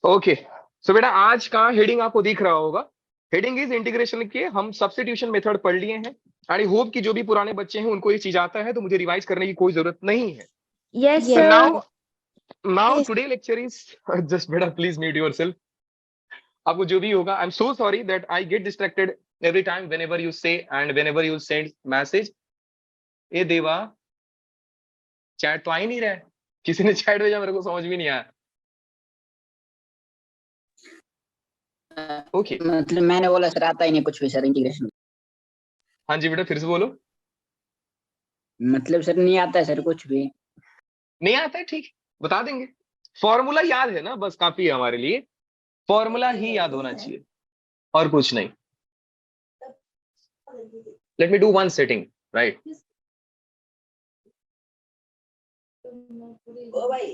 Okay, सो बेटा आज का हेडिंग आपको दिख रहा होगा। हेडिंग इज इंटीग्रेशन के हम सब्स्टिट्यूशन मेथड पढ़ लिए हैं। आई होप कि जो भी पुराने बच्चे हैं उनको ये चीज आता है, तो मुझे रिवाइज करने की कोई जरूरत नहीं है। Yes, So sir. now today lecture is just बेटा प्लीज म्यूट योरसेल्फ। आपको जो भी होगा, I am so sorry that I get distracted every time whenever you say and whenever you send message. ए देवा, चैट तो आ ही नहीं रहा है, किसी ने चैट भेजा मेरे को समझ भी नहीं आया। ओके मतलब मैंने बोला सर आता ही नहीं कुछ भी सर इंटीग्रेशन। हाँ जी बेटा, फिर से बोलो। मतलब सर नहीं आता है सर कुछ भी। नहीं आता है, ठीक, बता देंगे। फॉर्मूला याद है ना, बस काफी है हमारे लिए। फॉर्मूला ही याद होना चाहिए और कुछ नहीं। Let me do one setting, right. ओ भाई,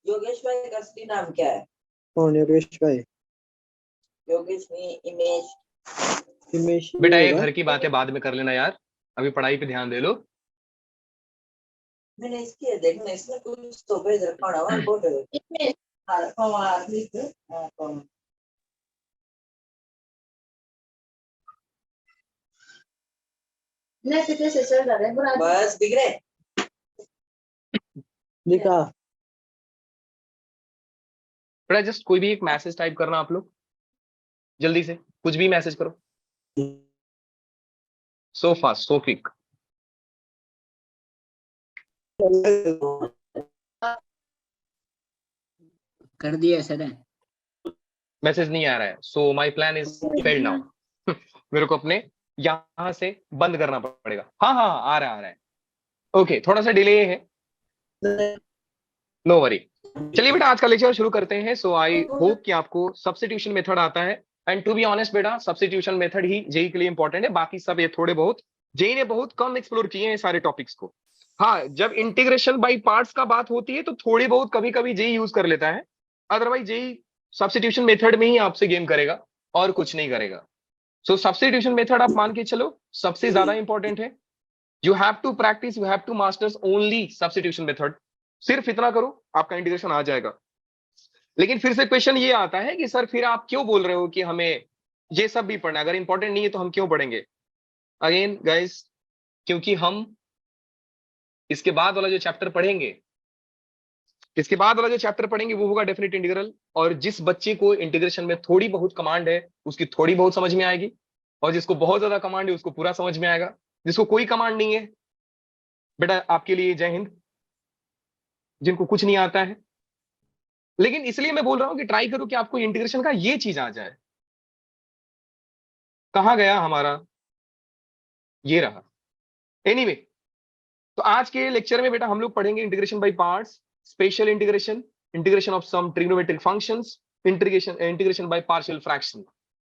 योगेश भाई का असली नाम क्या है? कौन योगेश भाई? योगेश नहीं, इमेश। हिमेश बेटा ये होगा। घर की बातें बाद में कर लेना यार, अभी पढ़ाई पे ध्यान दे लो। मैंने इसकी देखना, इसमें कुछ तो भेज रखा होगा और बोल रहे इमेश। हां कौन लिख कौन? नहीं कितने से चल रहा है बस दिख रहे। दिखा। बेटा जस्ट कोई भी एक मैसेज टाइप करना आप लोग, जल्दी से कुछ भी मैसेज करो। So fast so quick. कर दिया सर। मैसेज नहीं आ रहा है, so my plan is failed now. मेरे को अपने यहां से बंद करना पड़ेगा। हाँ हाँ हाँ, आ रहा है। ओके, थोड़ा सा डिले है, नो वरी। चलिए बेटा आज का लेक्चर शुरू करते हैं। सो आई होप कि आपको सब्स्टिट्यूशन मेथड आता है। एंड टू बी ऑनेस्ट बेटा, सब्स्टिट्यूशन मेथड ही जेई के लिए इंपॉर्टेंट है, बाकी सब ये थोड़े बहुत जेई ने बहुत कम एक्सप्लोर किए हैं सारे टॉपिक्स को। हाँ, जब इंटीग्रेशन बाई पार्ट्स का बात होती है तो थोड़ी बहुत कभी कभी जेई यूज कर लेता है, अदरवाइज जेई सब्स्टिट्यूशन मेथड में ही आपसे गेम करेगा और कुछ नहीं करेगा। सो सब्स्टिट्यूशन मेथड आप मान के चलो सबसे ज्यादा इंपॉर्टेंट है। You have to practice, you have to masters only substitution method. सिर्फ इतना करो, आपका इंटीग्रेशन आ जाएगा। लेकिन फिर से क्वेश्चन ये आता है कि सर फिर आप क्यों बोल रहे हो कि हमें ये सब भी पढ़ना है? अगर इंपॉर्टेंट नहीं है तो हम क्यों पढ़ेंगे? अगेन गाइस, क्योंकि हम इसके बाद वाला जो चैप्टर पढ़ेंगे, इसके बाद वाला जो चैप्टर पढ़ेंगे वो होगा डेफिनेट इंटीग्रल। और जिस बच्चे को इंटीग्रेशन में थोड़ी बहुत कमांड है उसकी थोड़ी बहुत समझ में आएगी, और जिसको बहुत ज्यादा कमांड है उसको पूरा समझ में आएगा। जिसको कोई कमांड नहीं है बेटा, आपके लिए जय हिंद। जिनको कुछ नहीं आता है, लेकिन इसलिए मैं बोल रहा हूं कि ट्राई करो कि आपको इंटीग्रेशन का ये चीज आ जाए। कहां गया हमारा, ये रहा। एनीवे, तो आज के लेक्चर में बेटा हम लोग पढ़ेंगे integration by parts, special integration, integration of some trigonometric functions, integration by partial fraction.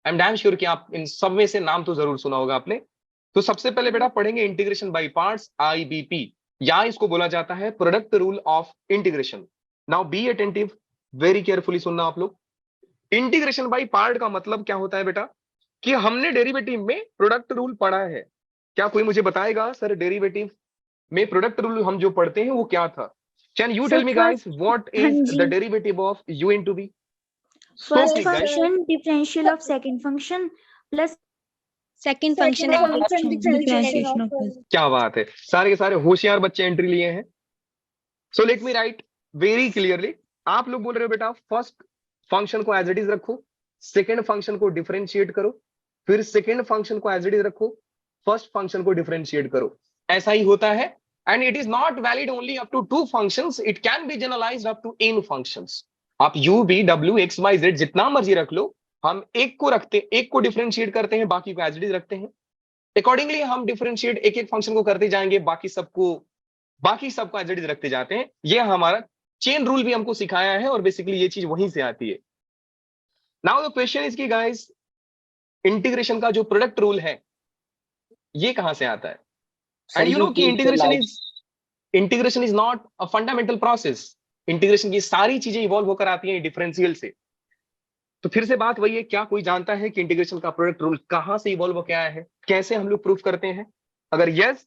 I am damn sure कि आप इन सब में से नाम तो जरूर सुना होगा आपने। तो सबसे पहले बेटा पढ़ेंगे इंटीग्रेशन बाय पार्ट्स, आईबीपी, या इसको बोला जाता है product rule of integration. Now be attentive, very carefully सुनना आप लोग। इंटीग्रेशन बाय पार्ट का मतलब क्या होता है बेटा, कि हमने डेरिवेटिव में प्रोडक्ट रूल पढ़ा है। क्या कोई मुझे बताएगा सर डेरिवेटिव में प्रोडक्ट रूल हम जो पढ़ते हैं वो क्या था? Can you tell me guys what is the derivative of u into v? First function differential of second function plus second function differentiation of first. क्या बात है, सारे के सारे होशियार बच्चे एंट्री लिए हैं। So let me write very clearly. आप लोग बोल रहे हो बेटा फर्स्ट फंक्शन को एज इट इज रखो, सेकेंड फंक्शन को डिफरेंशिएट करो, फिर सेकेंड फंक्शन को एज इट इज रखो, फर्स्ट फंक्शन को डिफरेंशिएट करो। ऐसा ही होता है। And it is not valid only up to 2 functions, it can be generalised up to n functions. आप u v w x y z जितना मर्जी रख लो, हम एक को रखते, एक को डिफरेंशिएट करते हैं, बाकी को एज इट इज रखते हैं। अकॉर्डिंगली हम डिफरेंशिएट एक एक फंक्शन को करते जाएंगे, बाकी सबको एज इट इज रखते जाते हैं। ये हमारा चेन रूल भी हमको सिखाया है और बेसिकली ये चीज वहीं से आती है। नाउ द क्वेश्चन इज कि गाइस, इंटीग्रेशन का जो प्रोडक्ट रूल है ये कहां से आता है? एंड यू नो कि integration is not a fundamental process. Integration की सारी चीजें इवॉल्व होकर आती हैं डिफरेंशियल से। तो फिर से बात वही है, क्या कोई जानता है कि इंटीग्रेशन का प्रोडक्ट रूल कहां से इवॉल्व होकर आया है, कैसे हम लोग प्रूफ करते हैं? अगर यस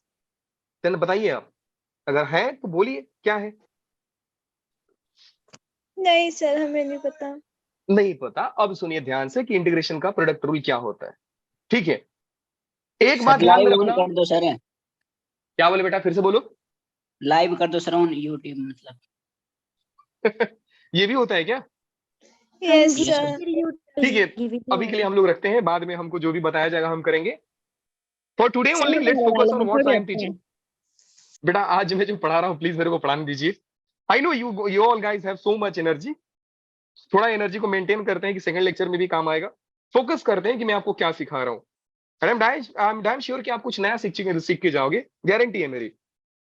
देन बताइए आप, अगर है तो बोलिए क्या है। नहीं सर, हमें नहीं पता। नहीं पता। अब सुनिए ध्यान से कि इंटीग्रेशन का प्रोडक्ट रूल क्या होता है। ठीक है, एक बात सर ध्यान में लाइव ऑन रखना। कर दो सर, क्या बोले बेटा, फिर से बोलो। लाइव कर दो सर ऑन यूट्यूब मतलब। ये भी होता है क्या? यस जी सर। सर। ठीक है, अभी के लिए हम लोग रखते हैं, बाद में हमको जो भी बताया जाएगा हम करेंगे। For today only let's focus on what I am teaching. बेटा आज मैं जो पढ़ा रहा हूँ प्लीज मेरे को पढ़ाने दीजिए। I know you all guys have so much energy. थोड़ा एनर्जी को मेंटेन करते हैं कि सेकंड लेक्चर में भी काम आएगा। फोकस करते हैं कि मैं आपको क्या सिखा रहा हूँ। आई एम डैम श्योर कि आप कुछ नया सीख के जाओगे, गारंटी है मेरी।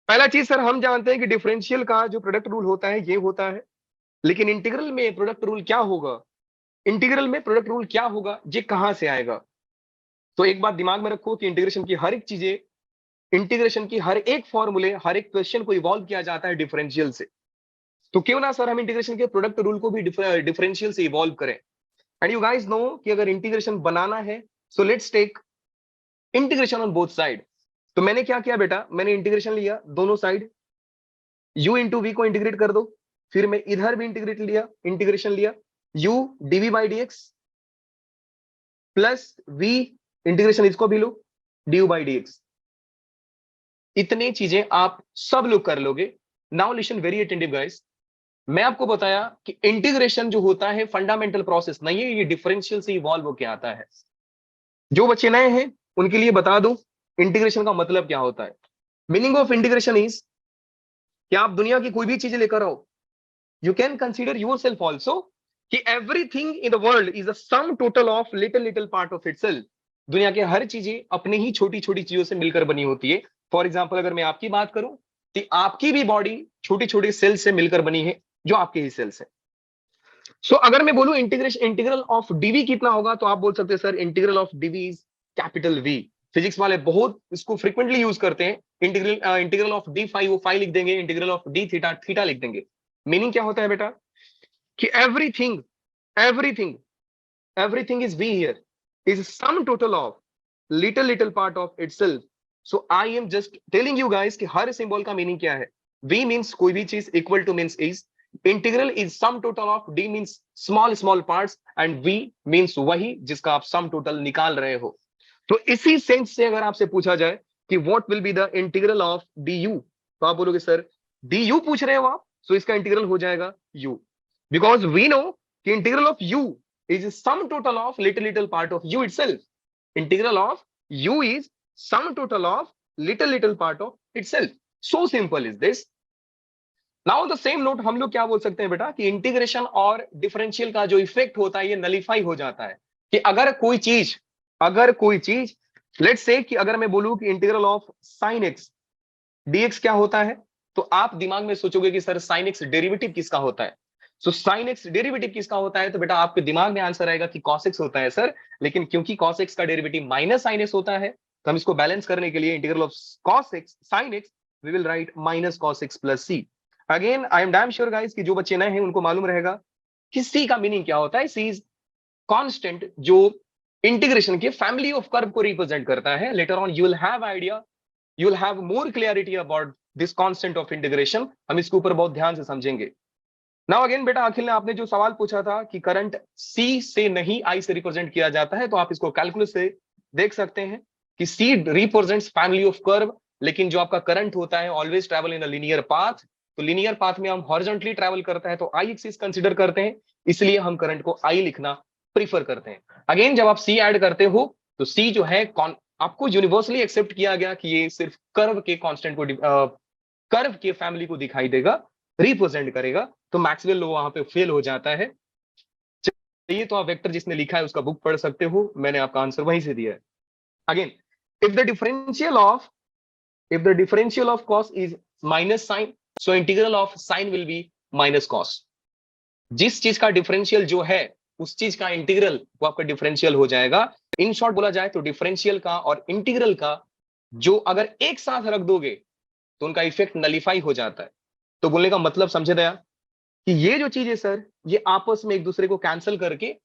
पहला चीज सर, हम जानते हैं कि डिफरेंशियल का जो प्रोडक्ट रूल होता है ये होता है, लेकिन इंटीग्रल में प्रोडक्ट रूल क्या होगा, इंटीग्रल में प्रोडक्ट रूल क्या होगा, ये कहां से आएगा? तो एक बात दिमाग में रखो कि इंटीग्रेशन की हर एक चीजें, इंटीग्रेशन की हर एक फॉर्मूले, हर एक क्वेश्चन को इवॉल्व किया जाता है डिफरेंशियल से। तो क्यों ना सर हम इंटीग्रेशन के प्रोडक्ट रूल को भी डिफरेंशियल से इवॉल्व करें। एंड यू गाइस नो कि अगर इंटीग्रेशन बनाना है so let's take integration on both side. तो मैंने क्या किया बेटा, मैंने इंटीग्रेशन लिया दोनों साइड, u इंटू वी को इंटीग्रेट कर दो, फिर मैं इधर भी इंटीग्रेशन लिया u dv by d x plus v integration इसको भी लो du बाई डी एक्स। इतने चीजें आप सब लोग कर लोगे। Now listen very attentive guys, मैं आपको बताया कि इंटीग्रेशन जो होता है फंडामेंटल प्रोसेस नहीं है, ये डिफरेंशियल से इवॉल्व होकर आता है। जो बच्चे नए हैं उनके लिए बता दूं इंटीग्रेशन का मतलब क्या होता है। मीनिंग ऑफ इंटीग्रेशन इज कि आप दुनिया की कोई भी चीज लेकर आओ, you can consider yourself also कि everything in the world is a sum total of little part of itself. दुनिया के हर चीजें अपने ही छोटी छोटी चीजों से मिलकर बनी होती है। फॉर एग्जाम्पल अगर मैं आपकी बात करूं तो आपकी भी बॉडी छोटी छोटी सेल्स से मिलकर बनी है जो आपके ही सेल्स है। सो अगर मैं बोलूं इंटीग्रल ऑफ डीवी कितना होगा, तो आप बोल सकते हैं sir integral of d v is capital v. Physics वाले बहुत इसको फ्रिक्वेंटली यूज करते हैं। इंटीग्रल ऑफ डी फाई, वो फाई लिख देंगे, integral of d theta, theta लिख देंगे। मीनिंग क्या होता है बेटा कि everything everything everything is we here is sum total of little part of itself. So I am just telling you guys कि हर सिंबल का मीनिंग क्या है। वी मींस कोई भी चीज, equal to means is, integral is sum total of, d means small small parts, and v means वही जिसका आप सम टोटल निकाल रहे हो। तो इसी सेंस से अगर आपसे पूछा जाए कि what will be the integral of D you, तो आप बोलोगे सर डी यू पूछ रहे हो आप, सो इसका इंटीग्रल हो जाएगा यू, बिकॉज वी नो कि integral of you is sum total of little part of you itself. Integral of you is sum total of little part of itself. So simple is this. Now the same note हम लोग क्या बोल सकते हैं बेटा कि integration और differential का जो इफेक्ट होता है ये नलीफाई हो जाता है। कि अगर कोई चीज लेट्स से कि अगर मैं बोलूं कि integral of sine x d x क्या होता है, तो आप दिमाग में सोचोगे कि सर साइन एक्स डेरिवेटिव किसका होता है। सो साइन एक्स डेरिवेटिव किसका होता है, तो बेटा आपके दिमाग में आंसर आएगा कि कॉस एक्स होता है सर। लेकिन क्योंकि कॉस एक्स का डेरिवेटिव माइनस साइन एक्स होता है, तो हम इसको बैलेंस करने के लिए integral of cos x sine x we will write minus cos x plus c. Again I am damn sure guys कि जो बच्चे नए हैं उनको मालूम रहेगा कि सी का मीनिंग क्या होता है। सी इज कांस्टेंट जो इंटीग्रेशन के फैमिली ऑफ कर्व को रिप्रेजेंट करता है। Later on you will have idea, you will have more clarity about this constant of integration. हम इसके ऊपर बहुत ध्यान से समझेंगे। नाउ अगेन बेटा अखिल ने आपने जो सवाल पूछा था कि करंट सी से नहीं आई से रिप्रेजेंट किया जाता है, तो आप इसको कैलकुलस से देख सकते हैं कि सी रिप्रेजेंट्स फैमिली ऑफ कर्व, लेकिन जो आपका करंट होता है always travel in a linear path. तो लीनियर पाथ में हम हॉरिजॉन्टली ट्रैवल करता है तो आई एक्सिस कंसीडर करते हैं, इसलिए हम करंट को आई लिखना प्रीफर करते हैं। अगेन जब आप सी ऐड करते हो तो सी जो है आपको यूनिवर्सली एक्सेप्ट किया गया कि ये सिर्फ कर्व के कांस्टेंट को कर्व के फैमिली को दिखाई देगा, रिप्रेजेंट करेगा। तो मैक्सवेल लॉ वहां पे फेल हो जाता है। चाहिए तो आप वेक्टर जिसने लिखा है उसका बुक पढ़ सकते हो, मैंने आपका आंसर वहीं से दिया है। Again if the differential of cos is minus sine, so integral of sine will be minus cos. जिस चीज का डिफरेंशियल जो है उस चीज का इंटीग्रल वो आपका डिफरेंशियल हो जाएगा। इन शॉर्ट बोला जाए तो डिफरेंशियल का और इंटीग्रल का जो अगर एक साथ रख दोगे तो उनका इफेक्ट नलीफाई हो जाता है। तो बोलने का मतलब समझे दया कि ये जो चीज है सर ये आपस में एक दूसरे को कैंसिल करके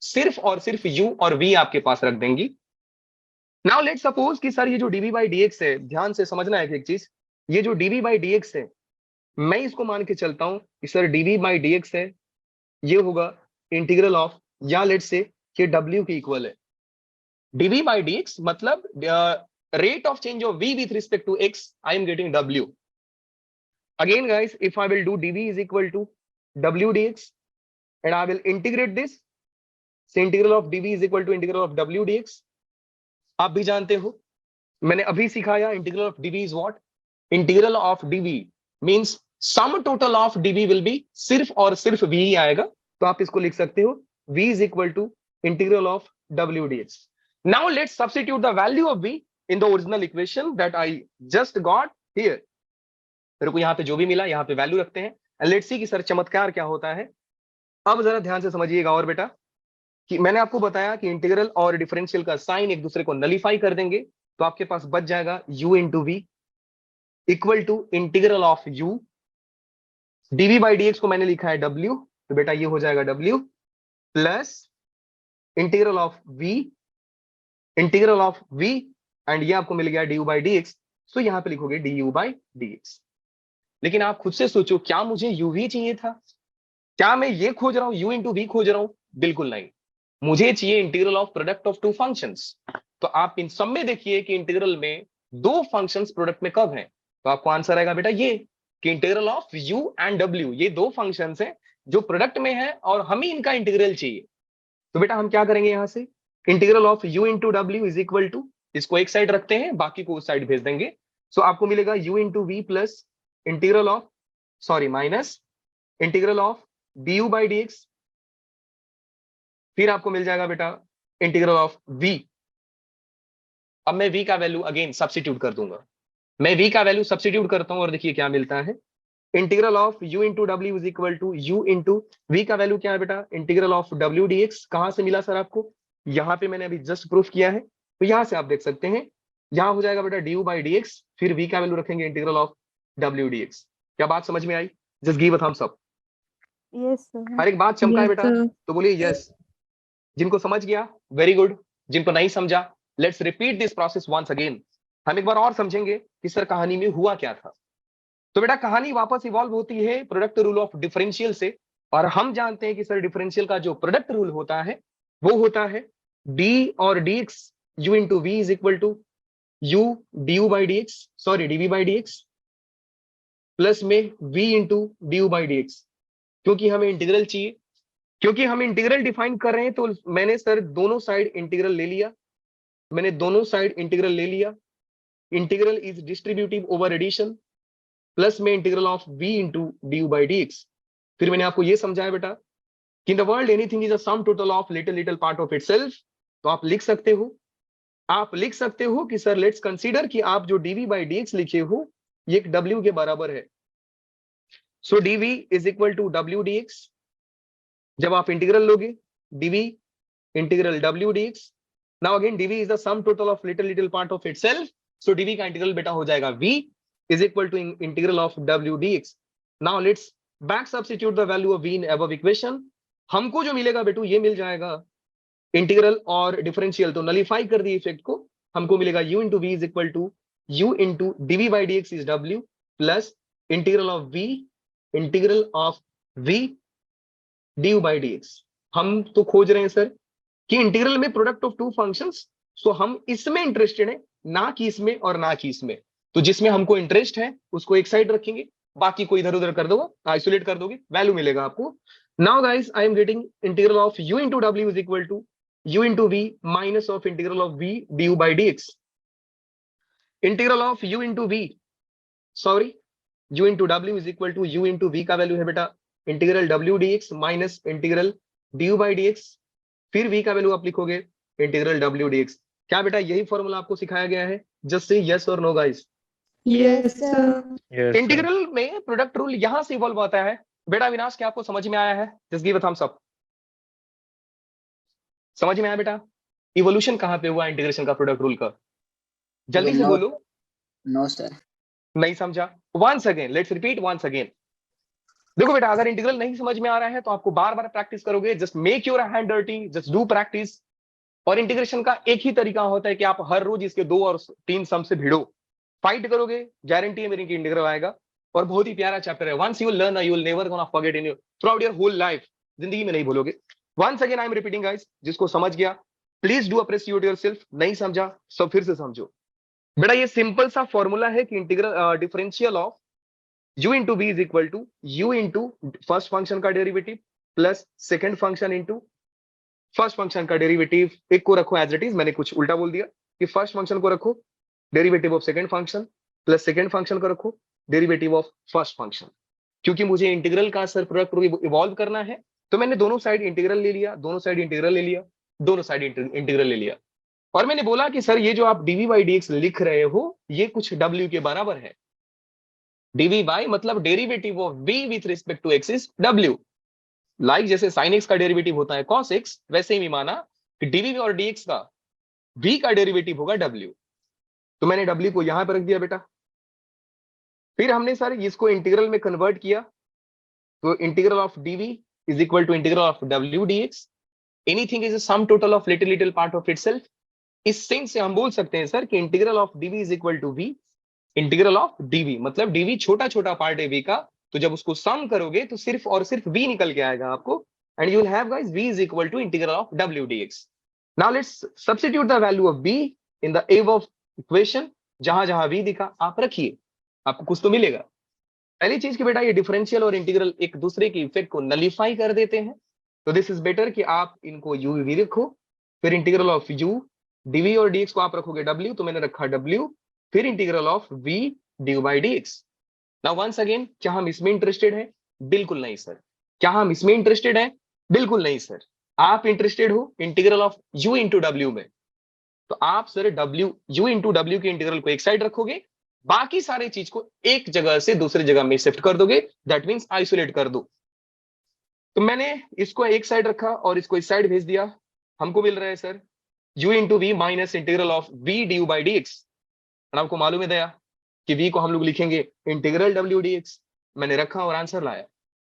सिर्फ और सिर्फ u और v आपके पास रख देंगी। नाउ लेट्स सपोज कि सर ये जो dv बाई dx है, ध्यान से समझना है एक चीज, ये जो dv बाई dx है मैं इसको मान के चलता हूं कि सर dv बाई dx है ये होगा इंटीग्रल ऑफ, या लेट्स से कि w के इक्वल है dv by dx, मतलब rate of change of v with respect to x, I am getting w. Again guys, if I will do dv is equal to w dx and I will integrate this, so integral of dv is equal to integral of w dx. आप भी जानते हो, मैंने अभी सिखाया integral of dv is what? Integral of dv means some total of dv will be सिर्फ और सिर्फ v ही आएगा, तो आप इसको लिख सकते हो v is equal to integral of w dx. Now let's substitute the value of v in the original equation that I just got here. मेरे को यहाँ पे जो भी मिला यहाँ पे वैल्यू रखते हैं and let's see कि सर चमत्कार क्या होता है. अब जरा ध्यान से समझिएगा और बेटा, कि मैंने आपको बताया कि इंटीग्रल और डिफरेंशियल का साइन एक दूसरे को नलीफाई कर देंगे, तो आपके पास बच जाएगा u into v equal to integral of u, dv by dx को मैंने लिखा है w, तो बेटा ये हो जाएगा w plus integral of v and ये आपको मिल गया du बाई dx, तो यहां पे लिखोगे du बाई dx. लेकिन आप खुद से सोचो, क्या मुझे uv चाहिए था? क्या मैं ये खोज रहा हूं u इंटू वी खोज रहा हूं? बिल्कुल नहीं, मुझे चाहिए integral of product of two functions. तो आप इन सब में देखिए कि इंटीग्रल में दो फंक्शंस प्रोडक्ट में कब हैं, तो आपको आंसर आएगा बेटा ये कि integral of u and w, ये दो फंक्शंस हैं जो प्रोडक्ट में है और हमें इनका इंटीग्रल चाहिए. तो बेटा हम क्या करेंगे, यहां से integral of u into w is equal to, इसको एक साइड रखते हैं, बाकी को उस साइड भेज देंगे. सो आपको मिलेगा u into v plus integral of, sorry minus integral of du by dx, फिर आपको मिल जाएगा बेटा इंटीग्रल ऑफ v. अब मैं v का वैल्यू अगेन सब्स्टिट्यूट कर दूंगा, मैं v का वैल्यू सब्स्टिट्यूट करता हूं और देखिए क्या मिलता है. Integral of u into w is equal to u into v का वैल्यू क्या है बेटा, इंटीग्रल ऑफ w dx. कहां से मिला सर आपको? यहां पे मैंने अभी जस्ट प्रूफ किया है, तो यहां से आप देख सकते हैं, यहां हो जाएगा बेटा du बाई dx, फिर v का वैल्यू रखेंगे इंटीग्रल ऑफ w dx. क्या बात समझ में आई? Just give a thumbs up. Yes sir. हर एक बात चमका है बेटा, तो बोलिए यस. जिनको समझ गया वेरी गुड, जिनको नहीं समझा let's repeat this process once again. हम एक बार और समझेंगे कि सर कहानी में हुआ क्या था. तो बेटा कहानी वापस इवॉल्व होती है प्रोडक्ट रूल ऑफ डिफरेंशियल से, और हम जानते हैं कि सर डिफरेंशियल का जो प्रोडक्ट रूल होता है वो होता है d और dx u into v is equal to u du by dx, sorry dv by dx plus में v into du by dx. क्योंकि हमें इंटीग्रल चाहिए, क्योंकि हम इंटीग्रल डिफाइन कर रहे हैं, तो मैंने सर दोनों साइड इंटीग्रल ले लिया, मैंने दोनों साइड इंटीग्रल ले लिया. Integral is distributive over addition plus में integral of v into du by dx. फिर मैंने आपको ये समझाया बेटा कि in the world anything is a sum total of little little part of itself. तो आप लिख सकते हो कि सर लेट्स कंसीडर कि आप जो dv बाई dx लिखे हो ये एक w के बराबर है. So dv is equal to w dx. जब आप इंटीग्रल लोगे dv integral w dx. Now again dv is the sum total of little little part of itself, so dv का इंटीग्रल बेटा हो जाएगा v is equal to integral of w dx. Now let's back substitute the value of v in above equation. हमको जो मिलेगा बेटू ये मिल जाएगा इंटीग्रल और डिफरेंशियल, तो नलीफाई कर दी इफेक्ट को, हमको मिलेगा u into v is equal to u into dv by dx is w plus integral of v du by dx. हम तो खोज रहे हैं सर कि इंटीग्रल में प्रोडक्ट ऑफ टू फंक्शंस, सो हम इसमें इंटरेस्टेड है, ना कि इसमें और ना कि इसमें. तो जिसमें हमको इंटरेस्ट है उसको एक साइड रखेंगे, बाकी को इधर उधर कर दो, आइसोलेट कर दोगे, वैल्यू मिलेगा आपको. Now guys I am getting integral of u into w is equal to u into v minus of integral of v du by dx. Integral of u into v, sorry u into w is equal to u into v का value है बेटा integral w dx minus integral du by dx, फिर v का value आप लिखोगे integral w dx. क्या बेटा यही फॉर्मूला आपको सिखाया गया है? जस्ट से यस और no guys. Yes sir. Integral में प्रोडक्ट रूल यहां से इवॉल्व होता है. बेटा विनाश क्या आपको समझ में आया है? Just give a thumbs up. समझ में आया बेटा? इवोल्यूशन कहां पे हुआ इंटीग्रेशन का प्रोडक्ट रूल का? जल्दी से बोलो. No sir. नहीं समझा? Once again let's repeat once again. देखो बेटा अगर इंटीग्रल नहीं समझ में आ रहा है तो आपको बार बार प्रैक्टिस करोगे. Just make your hand dirty, just do practice. और इंटीग्रेशन का एक ही तरीका होता है कि आप हर रोज इसके 2 और 3 सम से भिड़ो, फाइट करोगे, गारंटी है मेरी कि इंटीग्रल आएगा. और बहुत ही प्यारा चैप्टर है. Once you learn you will never gonna forget in your throughout your whole life. जिंदगी में नहीं भूलोगे। Once again I am repeating guys, जिसको समझ गया प्लीज डू अप्रिशिएट योरसेल्फ, नहीं समझा सब फिर से समझो। बेटा ये सिंपल सा फॉर्मूला है कि integral differential of u into v is equal to u into first function का derivative plus second function into first function का डेरिवेटिव। एक को रखो एज इट इज, मैंने कुछ उल्टा बोल दिया कि फर्स्ट फंक्शन को रखो derivative of second function plus second function को रखो डेरिवेटिव ऑफ फर्स्ट फंक्शन। क्योंकि मुझे इंटीग्रल का सर प्रोडक्ट इवॉल्व करना है तो मैंने दोनों साइड इंटीग्रल ले लिया, दोनों साइड इंटीग्रल ले लिया, दोनों साइड इंटीग्रल ले लिया। और मैंने बोला कि सर ये जो आप डीवी बाई डी एक्स लिख रहे हो ये कुछ w के बराबर है। डीवी बाई मतलब derivative of v with respect to x is w। Like जैसे sin x का डेरिवेटिव होता है cos x, वैसे ही माना कि dv और dx का v का डेरिवेटिव होगा w। तो मैंने w को यहां पर रख दिया बेटा। फिर हमने सर इसको इंटीग्रल में कन्वर्ट किया, तो integral of dv is equal to integral of w dx। Anything is a sum total of little part of itself. इस सेंस से हम बोल सकते हैं सर कि integral of dv is equal to v integral of dv, मतलब dv छोटा छोटा पार्ट है v का, तो जब उसको सम करोगे तो सिर्फ और सिर्फ v निकल के आएगा आपको, and you will have guys v is equal to integral of w dx। Now let's substitute the value of v in the above equation. जहां जहां v दिखा आप रखिए, आपको कुछ तो मिलेगा। पहली चीज कि बेटा ये डिफरेंशियल और इंटीग्रल एक दूसरे के इफेक्ट को नलीफाई कर देते हैं, तो दिस इज बेटर कि आप इनको u v रखो, फिर इंटीग्रल ऑफ u dv और dx को आप रखोगे w, तो मैंने रखा w, फिर integral of v dy by dx। Now once again, क्या हम इसमें इंटरेस्टेड हैं? बिल्कुल नहीं सर। क्या हम इसमें इंटरेस्टेड हैं? बिल्कुल नहीं सर। आप इंटरेस्टेड हो integral of u into w में, तो आप sir w u into w के इंटीग्रल को एक साइड रखोगे, बाकी सारे चीज को एक जगह से दूसरी जगह में शिफ्ट कर दोगे, दैट मींस आइसोलेट कर दो। तो मैंने इसको एक साइड रखा और इसको इस साइड भेज दिया, हमको मिल रहा है sir u into v minus integral of v d by d x. आपको मालूम है दया कि v को हम लोग लिखेंगे इंटीग्रल w dx। मैंने रखा और आंसर लाया,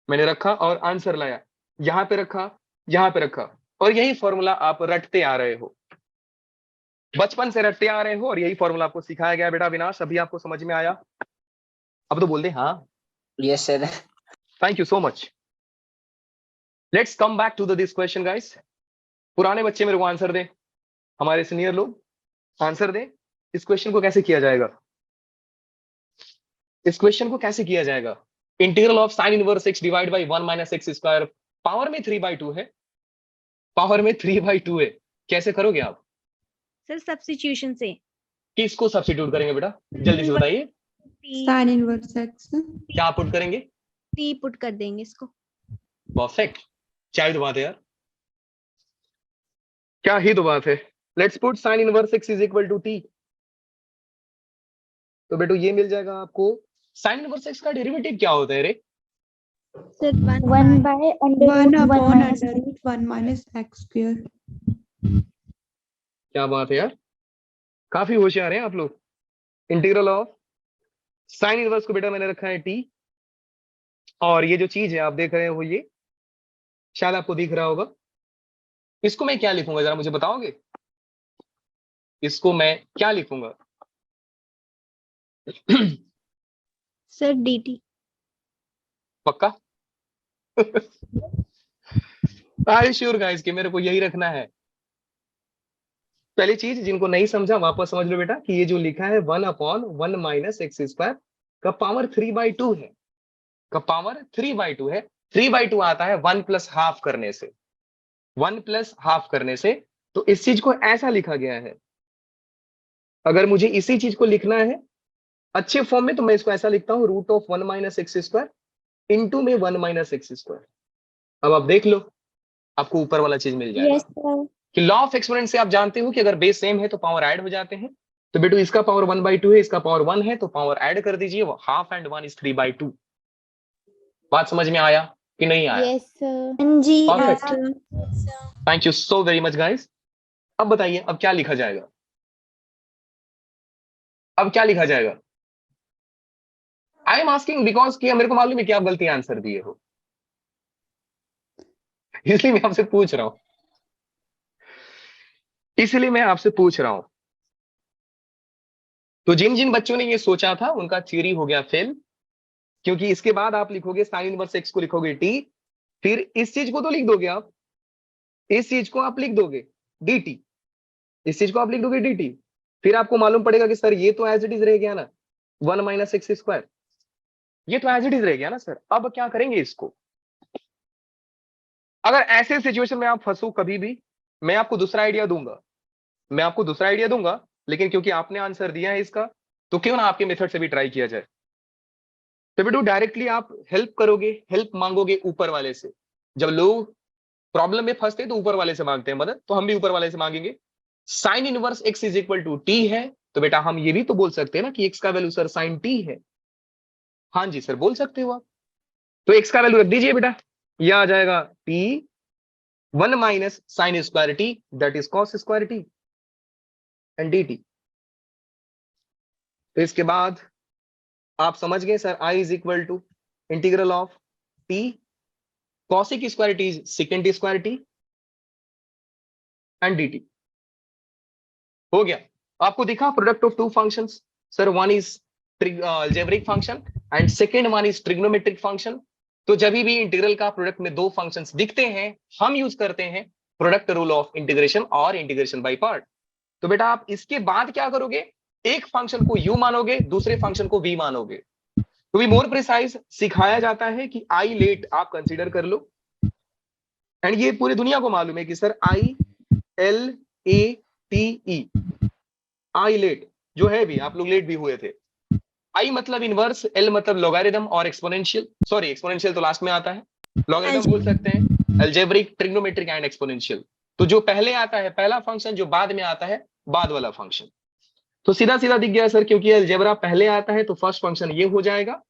मैंने रखा और आंसर लाया, यहां पे रखा, यहां पे रखा, और यही फॉर्मूला आप रटते आ रहे हो, बचपन से रटते आ रहे हो, और यही फॉर्मूला आपको सिखाया गया बेटा। विनाश अभी आपको समझ में आया? अब तो बोल दे हाँ। Yes sir. Thank you so much. Let's come back to this question guys. पुराने बच्चे मेरे को आंसर दे, हमारे सीनियर लोग आंसर दे, इस क्वेश्चन को कैसे किया जाएगा? इस क्वेश्चन को कैसे किया जाएगा? Integral of sign inverse x divide by 1 minus x square, power में 3/2 है, पावर में 3/2 है, कैसे करोगे आप? सर सब्स्टिट्यूशन से। किसको सब्स्टिट्यूट करेंगे बेटा, जल्दी से बताइए। Sin inverse x. क्या पुट करेंगे? t पुट कर देंगे इसको। परफेक्ट, क्या ही तो बात है यार, क्या ही तो बात है। Let's put sine inverse x is equal to t। तो बेटो ये मिल जाएगा आपको। साइन इनवर्स x का डेरिवेटिव क्या होता है रे? Sir 1 1 by upon under root 1 minus x square. क्या बात है यार, काफी होशियार हैं आप लोग। इंटीग्रल ऑफ साइन इनवर्स को बेटा मैंने रखा है t, और ये जो चीज है आप देख रहे हो ये शायद आपको दिख रहा होगा। इसको मैं क्या लिखूंगा जरा मुझे बताओगे? इसको मैं क्या लिखूंगा? Sir dt। पक्का? आई श्योर गाइस कि मेरे को यही रखना है। पहली चीज जिनको नहीं समझा वापस समझ लो बेटा कि ये जो लिखा है 1/1 माइनस एक्स स्क्वायर का पावर 3/2 है, का पावर 3/2 है। 3/2 आता है 1 प्लस हाफ करने से, 1 प्लस हाफ करने से। तो इस चीज को ऐसा लिखा गया है। अगर मुझे इसी चीज को लिखना है अच्छे फॉर्म में तो मैं इसको ऐसा लिखता हूं root of 1 minus x square into में 1 माइनस एक्स स्क्वायर। अब आप देख लो आपको ऊपर वाला चीज मिल जाएगा। Yes sir. कि लॉ ऑफ एक्सपोनेंट से आप जानते हो कि अगर बेस सेम है तो पावर ऐड हो जाते हैं। तो बेटू इसका पावर 1/2 है, इसका पावर 1 है, तो पावर ऐड कर दीजिए, वो हाफ एंड 1 इज 3/2। बात समझ में आया कि नहीं आया? यस सर जी। Perfect. Thank you so very much guys. अब बताइए अब क्या लिखा जाएगा? अब क्या लिखा जाएगा? आई एम आस्किंग बिकॉज कि मेरे को मालूम है कि आप गलती आंसर दिए हो, इसलिए मैं आपसे पूछ रहा हूं, इसलिए मैं आपसे पूछ रहा हूं। तो जिन जिन बच्चों ने ये सोचा था उनका थ्योरी हो गया फेल, क्योंकि इसके बाद आप लिखोगे साइन इनवर्स एक्स को लिखोगे t, फिर इस चीज को तो लिख दोगे आप, इस चीज को आप लिख दोगे dt, इस चीज को आप लिख दोगे dt। फिर आपको मालूम पड़ेगा कि सर ये तो एज इट इज रह गया ना 1 माइनस एक्स स्क्वायर, ये तो एज इट इज रह गया ना सर। अब क्या करेंगे इसको, अगर ऐसे सिचुएशन में आप फंसो कभी भी, मैं आपको दूसरा आइडिया दूंगा, मैं आपको दूसरा आइडिया दूंगा, लेकिन क्योंकि आपने आंसर दिया है इसका, तो क्यों ना आपके मेथड से भी ट्राई किया जाए। तो बेटू डायरेक्टली आप हेल्प करोगे, हेल्प मांगोगे ऊपर वाले से। जब लोग प्रॉब्लम में फंसते हैं तो ऊपर वाले से मांगते हैं मदद, तो हम भी ऊपर वाले से मांगेंगे। Sine inverse x is equal to t है, तो बेटा हम ये भी तो बोल सकते हैं ना कि एक्स का वैल्यू सर साइन टी है। हाँ जी सर, बोल सकते हो आप। तो एक्स का वैल्यू रख दीजिए बेटा, यह आ जाएगा t 1 minus sine square t that is cos square t and d t. तो इसके बाद आप समझ गए sir, I is equal to integral of t cosec square t second square t and d t. हो गया। आपको दिखा product of two functions sir, one is algebraic function and second one is trigonometric function. तो जब भी integral का product में दो फंक्शंस दिखते हैं, हम यूज करते हैं प्रोडक्ट रूल ऑफ इंटीग्रेशन और इंटीग्रेशन बाय पार्ट। तो बेटा आप इसके बाद क्या करोगे, एक फंक्शन को u मानोगे, दूसरे फंक्शन को v मानोगे। टू बी मोर प्रिसाइज सिखाया जाता है कि आई लेट आप कंसीडर कर लो, एंड ये पूरी दुनिया को मालूम है कि sir I L A T E, I let जो है भी, आप लोग लेट भी हुए थे। आई मतलब इनवर्स, एल मतलब लॉगरिथम और एक्सपोनेंशियल, सॉरी एक्सपोनेंशियल तो लास्ट में आता है, लॉगरिथम बोल सकते हैं, अलजेब्रिक, ट्रिग्नोमेट्रिक एंड एक्सपोनेंशियल। तो जो पहले आता है पहला फंक्शन, जो बाद में आता है बाद वाला फंक्शन। तो सीधा सीधा दिख गया सर, क्योंकि अलजेब्रा पहले आता है तो फर्स्ट फंक्शन ये हो जाएगा,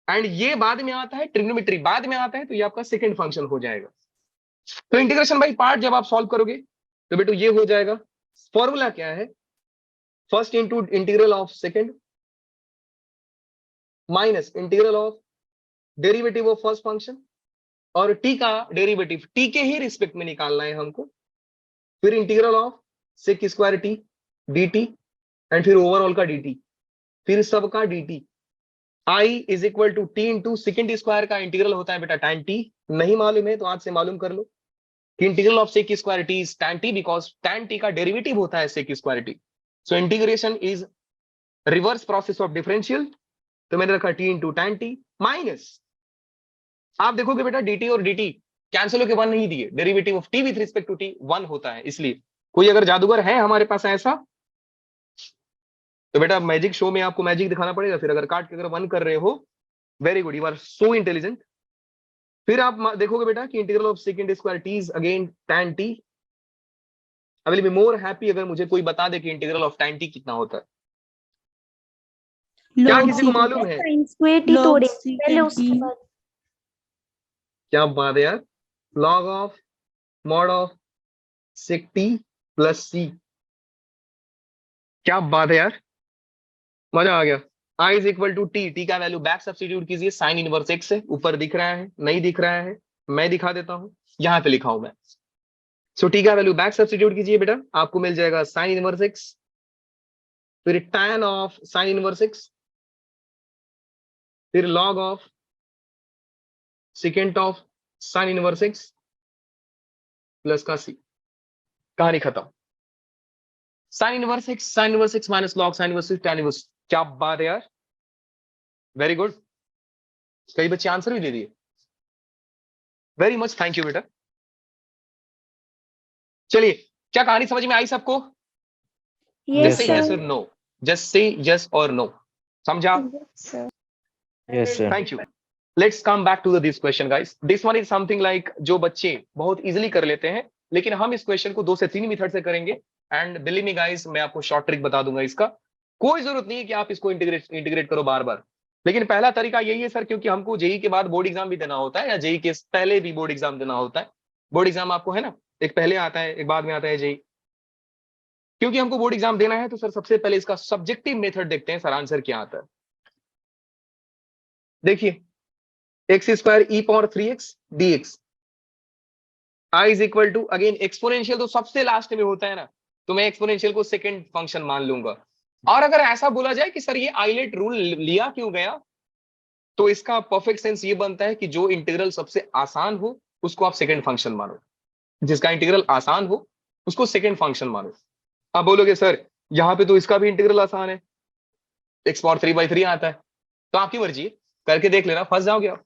एंड ये बाद में आता है, ट्रिग्नोमेट्री बाद में आता है, तो ये आपका सेकंड फंक्शन हो जाएगा। तो इंटीग्रेशन बाय पार्ट जब आप सॉल्व करोगे तो बेटो ये हो जाएगा। फॉर्मूला क्या है, first into integral of second minus integral of derivative of first function, और टी का डेरिवेटिव टी के ही रिस्पेक्ट में निकालना है हमको, फिर integral of sec square t d t, and फिर ओवरऑल का dt, फिर सब का dt। I is equal to t into second square का इंटीग्रल होता है बेटा tan t, नहीं मालूम है तो आज से मालूम कर लो कि integral of sec square T is tan t, because tan t का डेरिवेटिव होता है sec square t. So integration is reverse process of differential, तो मैंने रखा t into tan t minus, आप देखोगे बेटा dt और dt कैंसिल होकर 1 नहीं दिए, derivative of t with respect to t 1 होता है। इसलिए कोई अगर जादूगर है हमारे पास ऐसा, तो बेटा मैजिक शो में आपको मैजिक दिखाना पड़ेगा। फिर अगर काट के अगर 1 कर रहे हो, very good, you are so intelligent. फिर आप देखोगे बेटा कि integral of second square T is again tan t। I will be more happy अगर मुझे कोई बता दे कि इंटीग्रल ऑफ tan t कितना होता है। क्या log किसी को मालूम है? साइन स्क्वायर टी log तोड़े secant पहले, उसके t बाद क्या बात है यार, log of mod of sec t plus c, क्या बात है यार, मजा आ गया। I is equal to t, t का वैल्यू बैक सब्स्टिट्यूट कीजिए, साइन इनवर्स एक्स है, ऊपर दिख रहा है नहीं दिख रहा है, मैं दिखा देता हूं, यहां पे लिखा हूं मैं। सो टी का वैल्यू बैक सब्स्टिट्यूट कीजिए बेटा, आपको मिल जाएगा साइन इनवर्स एक्स, फिर tan of sine inverse x, फिर log of second of sine inverse x plus का सी, कहानी खत्म। Sign inverse x minus log sign inverse x tan inverse, क्या बात है यार, वेरी गुड। कई बच्चे आंसर भी दे दिए, वेरी मच थैंक यू बेटा। चलिए, क्या कहानी समझ में आई सबको? यस जस्ट से यस सर, और नो, जस्ट से यस और नो, समझा? Sir Yes, sir. Thank you. Let's come back to this question guys. This one is something like जो बच्चे बहुत इजीली कर लेते हैं, लेकिन हम इस क्वेश्चन को 2 से 3 मेथड से करेंगे, एंड बिलीव मी गाइस मैं आपको शॉर्ट ट्रिक बता दूंगा इसका। कोई जरूरत नहीं है कि आप इसको इंटीग्रेट करो बार बार, लेकिन पहला तरीका यही है सर, क्योंकि हमको जेई के बाद बोर्ड एग्जाम भी देना होता है, या जेई के पहले भी बोर्ड एग्जाम देना होता है। बोर्ड एग्जाम आपको है ना, एक पहले आता है एक बाद में आता है जेई। क्योंकि हमको बोर्ड एग्जाम देना है तो सर सबसे पहले इसका सब्जेक्टिव मेथड देखते हैं सर आंसर क्या आता है। देखिए, X square E power 3x dx, I is equal to again exponential तो सबसे लास्ट में होता है ना, तो मैं एक्सपोनेंशियल को सेकंड फंक्शन मान लूंगा। और अगर ऐसा बोला जाए कि सर ये आइलेट रूल लिया क्यों गया, तो इसका परफेक्ट सेंस ये बनता है कि जो इंटीग्रल सबसे आसान हो उसको आप सेकंड फंक्शन मानो, जिसका इंटीग्रल आसान हो उसको सेकंड फंक्शन मानो। आप बोलोगे सर यहाँ पे तो इसका भी इंटीग्रल आसान है, एक्स पावर 3/3 आता है, तो आपकी मर्जी है, करके देख लेना, फंस जाओगे आप।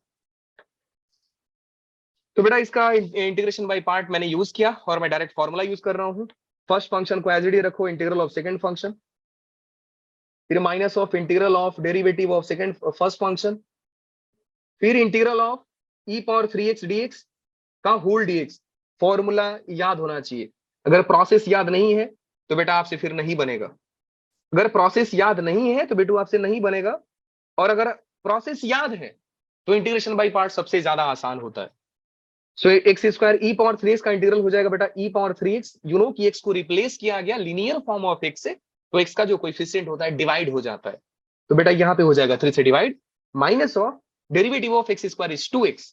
तो बेटा इसका इंटीग्रेशन बाय पार्ट मैंने यूज किया और मैं डायरेक्ट फॉर्मूला यूज कर रहा हूं। फर्स्ट फंक्शन को एज इट इज रखो, इंटीग्रल ऑफ सेकंड फंक्शन, फिर minus of integral of derivative of second first function, फिर integral of e power 3x dx का होल dx। फॉर्मूला याद होना चाहिए, अगर प्रोसेस याद नहीं है तो बेटा आपसे फिर नहीं बनेगा, अगर प्रोसेस याद नहीं है तो बेटू आपसे नहीं बनेगा, और अगर प्रोसेस याद है तो इंटीग्रेशन बाय पार्ट सबसे ज्यादा आसान होता है। सो एक्स स्क्वायर ई पावर 3x का इंटीग्रल हो जाएगा बेटा ई पावर 3x, यू नो कि x को रिप्लेस किया गया लीनियर फॉर्म ऑफ x से, तो x का जो कोएफिशिएंट होता है डिवाइड हो जाता है, तो बेटा यहाँ पे हो जाएगा 3 से divide, minus of derivative of x square is 2x,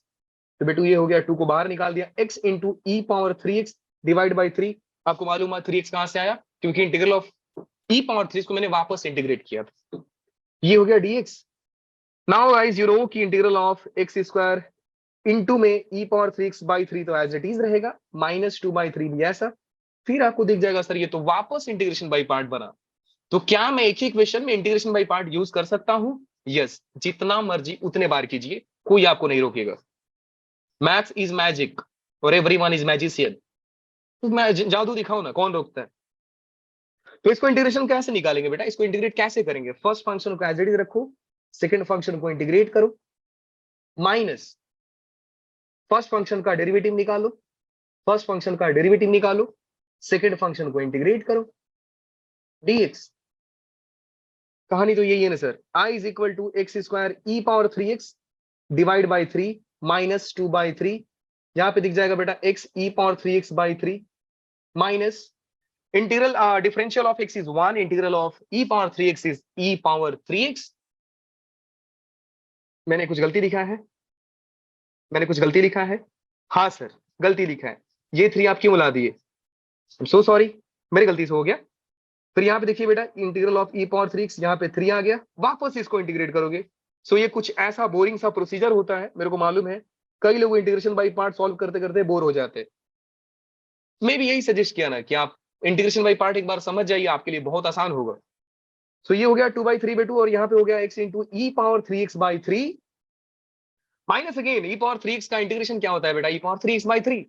तो बेटू ये हो गया 2 को बाहर निकाल दिया, x into e power 3x divide by 3। आपको मालूम है 3x कहां से आया, क्योंकि इंटीग्रल ऑफ ई पावर 3 को मैंने वापस इंटीग्रेट किया था, ये हो गया dx। Now guys you know कि integral of x square into में ई पावर 3x/3 तो एज इट इज रहेगा, -2/3 भी ऐसा, फिर आपको दिख जाएगा सर ये तो वापस इंटीग्रेशन बाय पार्ट बना, तो क्या मैं एक ही इक्वेशन में इंटीग्रेशन बाय पार्ट यूज कर सकता हूं? यस, जितना मर्जी उतने बार कीजिए, कोई आपको नहीं रोकेगा। मैथ्स इज मैजिक और एवरीवन इज मैजिशियन, तो मैं जादू दिखाऊं ना, कौन रोकता है? तो इसको इंटीग्रेशन कैसे निकालेंगे बेटा, इसको इंटीग्रेट कैसे करेंगे? फर्स्ट फंक्शन को एज इट इज रखो, सेकंड फंक्शन को इंटीग्रेट करो, माइनस फर्स्ट फंक्शन का डेरिवेटिव निकालो, फर्स्ट फंक्शन का डेरिवेटिव निकालो, सेकंड फंक्शन को इंटीग्रेट करो, dx। कहानी तो यही है ना sir, I is equal to X square E power 3x divide by 3 minus 2/3, यहां पे दिख जाएगा बेटा x e power 3x/3 minus integral differential of x is 1, integral of e power 3x is e power 3x। मैंने कुछ गलती लिखा है, मैंने कुछ गलती लिखा है, हाँ सर गलती लिखा है, ये 3 आप क्यों ला दिए, सो सॉरी, मेरी गलती से हो गया। फिर यहाँ पे देखिए बेटा integral of e power 3x, यहाँ पे 3 आ गया, वापस इसको इंटीग्रेट करोगे। सो ये कुछ ऐसा बोरिंग सा प्रोसीजर होता है, मेरे को मालूम है कई लोग इंटीग्रेशन बाय पार्ट सॉल्व करते करते बोर हो जाते हैं। मैं भी यही सजेस्ट किया ना कि आप इंटीग्रेशन बाय पार्ट एक बार समझ जाइए, आपके लिए बहुत आसान होगा। सो ये हो गया 2/3/2 और यहाँ पे हो गया x into e power 3x/3 minus again ई पावर 3x का इंटीग्रेशन क्या होता है बेटा, ई पावर 3x/3,